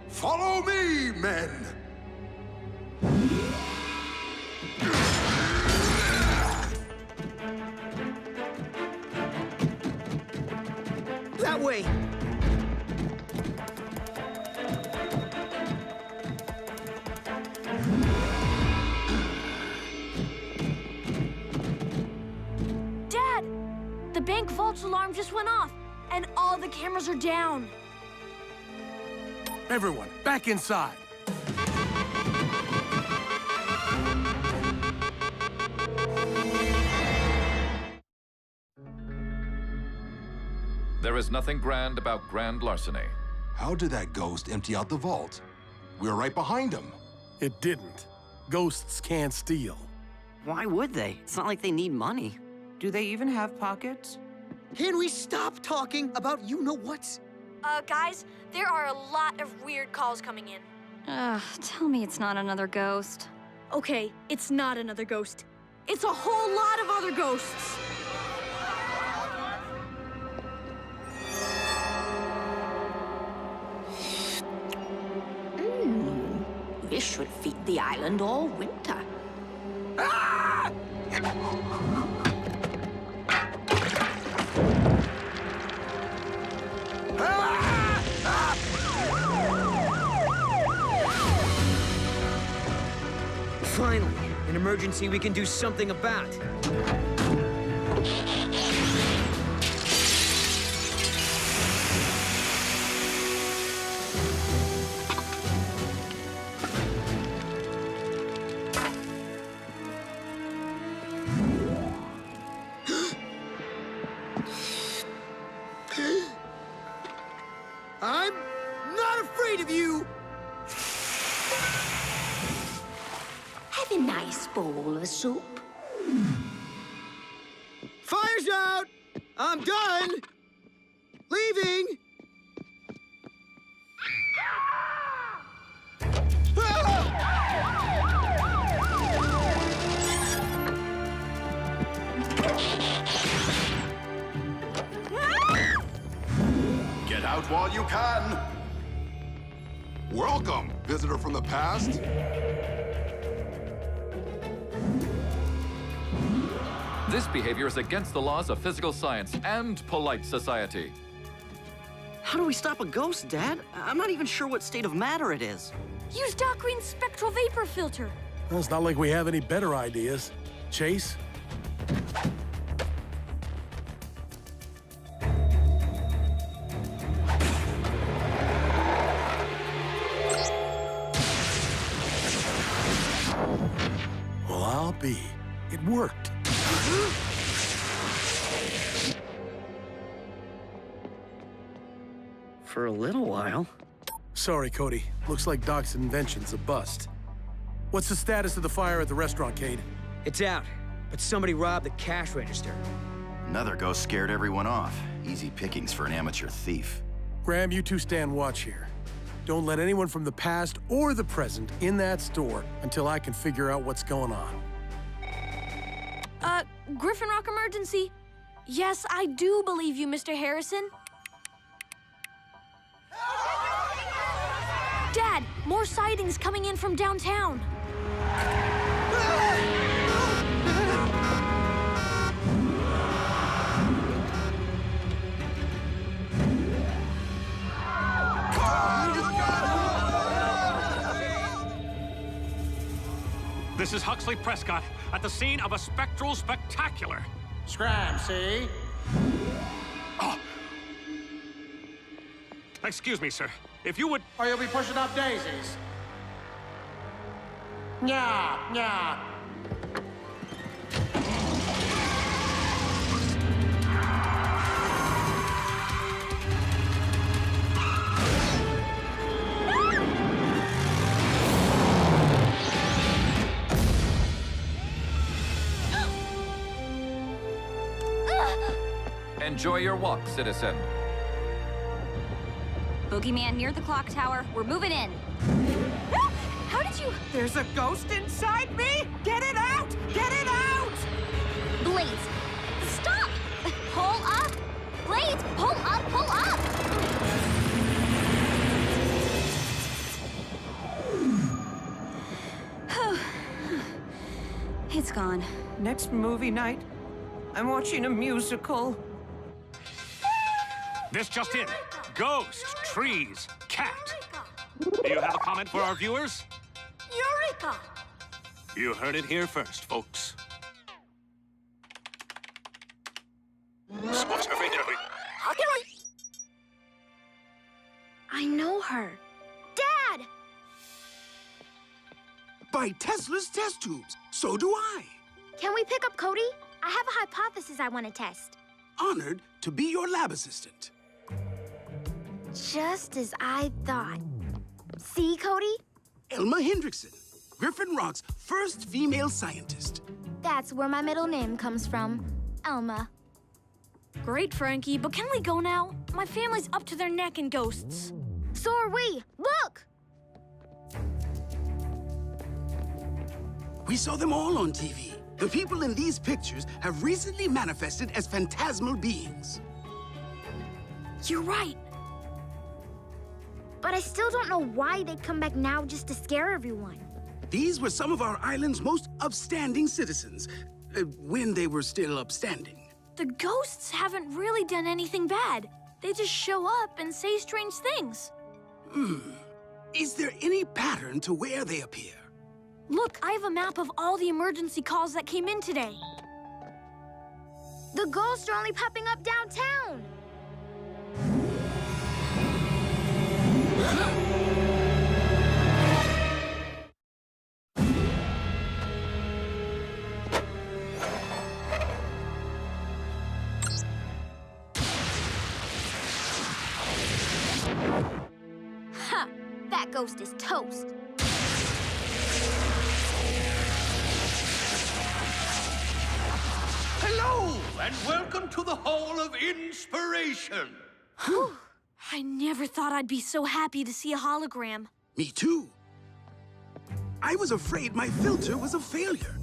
Follow me, men! bank vault's alarm just went off, and all the cameras are down. Everyone, back inside. There is nothing grand about grand larceny. How did that ghost empty out the vault? We were right behind him. It didn't. Ghosts can't steal. Why would they? It's not like they need money. Do they even have pockets? Can we stop talking about you-know-whats? Guys, there are a lot of weird calls coming in. Tell me it's not another ghost. Okay, it's not another ghost. It's a whole lot of other ghosts. This should feed the island all winter. Finally, an emergency we can do something about. I'm not afraid of you! Have a nice bowl of soup. Fire's out! I'm done! Leaving! Get out while you can. Welcome, visitor from the past. This behavior is against the laws of physical science and polite society. How do we stop a ghost, Dad? I'm not even sure what state of matter it is. Use Doc Green's spectral vapor filter. Well, it's not like we have any better ideas. Chase? Well, I'll be. It worked. For a little while. Sorry, Cody. Looks like Doc's invention's a bust. What's the status of the fire at the restaurant, Cade? It's out, but somebody robbed the cash register. Another ghost scared everyone off. Easy pickings for an amateur thief. Graham, you two stand watch here. Don't let anyone from the past or the present in that store until I can figure out what's going on. Griffin Rock emergency. Yes, I do believe you, Mr. Harrison. Dad, more sightings coming in from downtown. This is Huxley Prescott at the scene of a spectral spectacular. Scram, see? Oh. Excuse me, sir. If you would... Or you'll be pushing up daisies. Nya, nya. Enjoy your walk, citizen. Boogeyman near the clock tower. We're moving in. How did you... There's a ghost inside me? Get it out! Get it out! Blades, stop! Pull up! Blades, pull up, pull up! It's gone. Next movie night, I'm watching a musical. This just in. Ghost, trees, cat. Do you have a comment for our viewers? Eureka! You heard it here first, folks. know her. Dad! By Tesla's test tubes. So do I. Can we pick up Cody? I have a hypothesis I want to test. Honored to be your lab assistant. Just as I thought. See, Cody? Elma Hendrickson, Griffin Rock's first female scientist. That's where my middle name comes from. Elma. Great, Frankie, but can we go now? My family's up to their neck in ghosts. So are we. Look! We saw them all on TV. The people in these pictures have recently manifested as phantasmal beings. You're right. But I still don't know why they'd come back now just to scare everyone. These were some of our island's most upstanding citizens, when they were still upstanding. The ghosts haven't really done anything bad. They just show up and say strange things. Is there any pattern to where they appear? Look, I have a map of all the emergency calls that came in today. The ghosts are only popping up downtown. Ha! That ghost is toast. Hello, and welcome to the Hall of Inspiration. Whew. I never thought I'd be so happy to see a hologram. Me too. I was afraid my filter was a failure.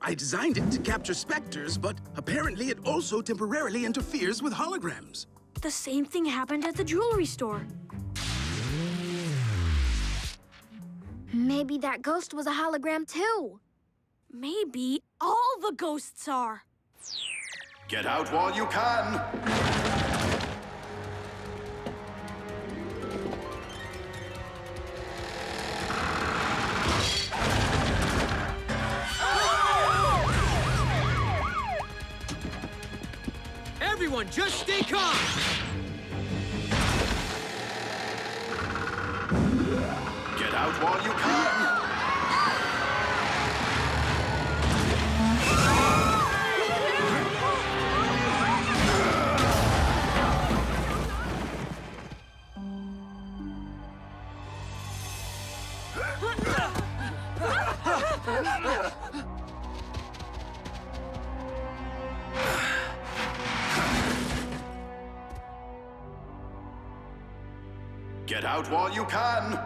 I designed it to capture specters, but apparently it also temporarily interferes with holograms. The same thing happened at the jewelry store. Maybe that ghost was a hologram too. Maybe all the ghosts are. Get out while you can! Everyone, just stay calm! Get out while you can! Get out while you can!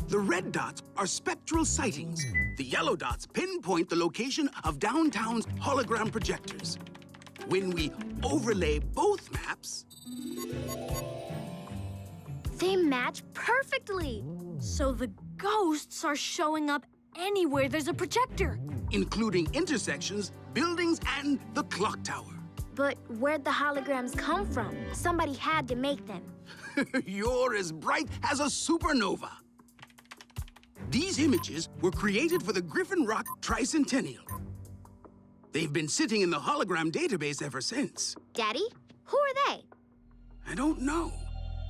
The red dots are spectral sightings. The yellow dots pinpoint the location of downtown's hologram projectors. When we overlay both maps... They match perfectly. So the ghosts are showing up anywhere there's a projector. Including intersections, buildings, and the clock tower. But where'd the holograms come from? Somebody had to make them. You're as bright as a supernova. These images were created for the Griffin Rock Tricentennial. They've been sitting in the hologram database ever since. Daddy, who are they? I don't know.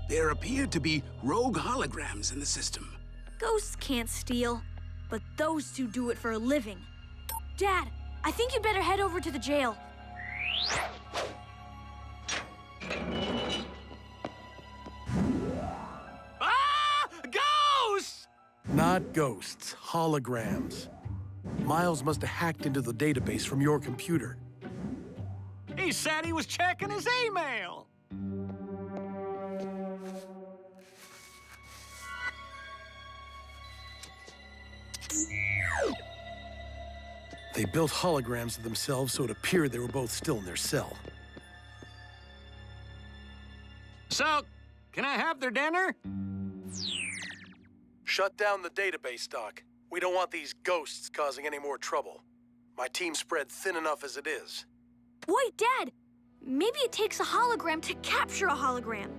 There appear to be rogue holograms in the system. Ghosts can't steal, but those two do it for a living. Dad, I think you'd better head over to the jail. Ah! Ghosts! Not ghosts, holograms. Miles must have hacked into the database from your computer. He said he was checking his email. They built holograms of themselves so it appeared they were both still in their cell. So, can I have their dinner? Shut down the database, Doc. We don't want these ghosts causing any more trouble. My team's spread thin enough as it is. Wait, Dad! Maybe it takes a hologram to capture a hologram.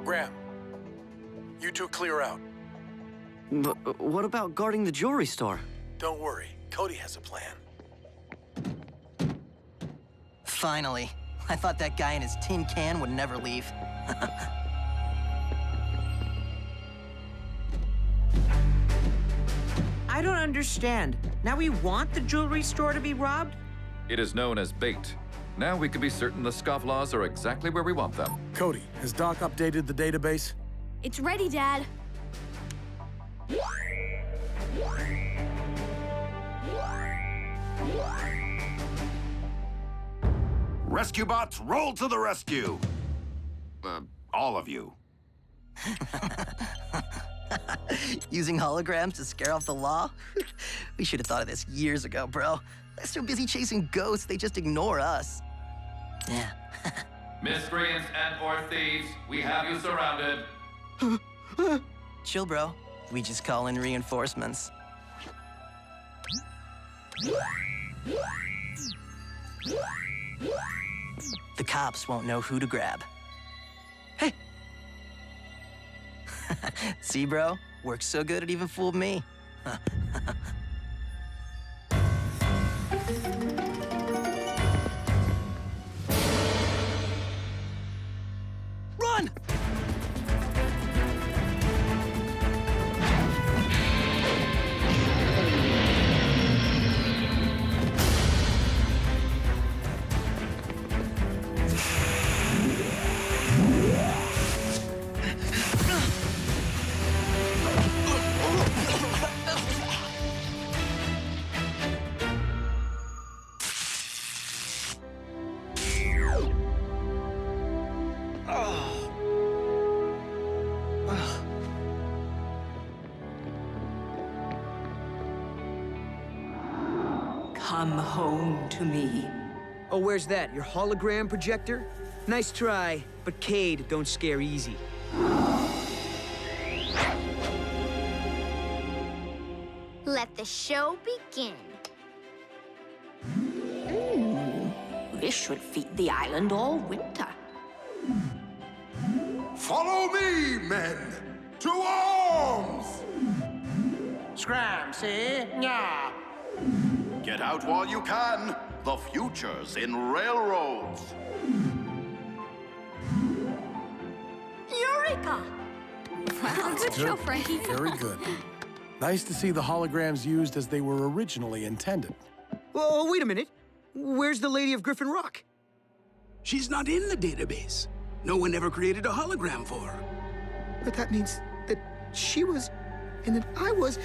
Graham, you two clear out. But what about guarding the jewelry store? Don't worry, Cody has a plan. Finally. I thought that guy in his tin can would never leave. I don't understand. Now we want the jewelry store to be robbed? It is known as bait. Now we can be certain the scofflaws are exactly where we want them. Cody, has Doc updated the database? It's ready, Dad. Rescue bots, roll to the rescue! All of you. Using holograms to scare off the law? We should have thought of this years ago, bro. They're so busy chasing ghosts, they just ignore us. Yeah. Miscreants and/or thieves, we have you surrounded. Chill, bro. We just call in reinforcements. The cops won't know who to grab. Hey! See, bro? Works so good it even fooled me. Run! Come home to me. Oh, where's that? Your hologram projector? Nice try, but Cade don't scare easy. Let the show begin. This should feed the island all winter. Follow me, men! To arms! Scram, see? Nya. Get out while you can. The future's in railroads. Eureka! Wow, good show, Frankie. Very good. Nice to see the holograms used as they were originally intended. Oh, wait a minute. Where's the Lady of Griffin Rock? She's not in the database. No one ever created a hologram for her. But that means that she was, and that I was...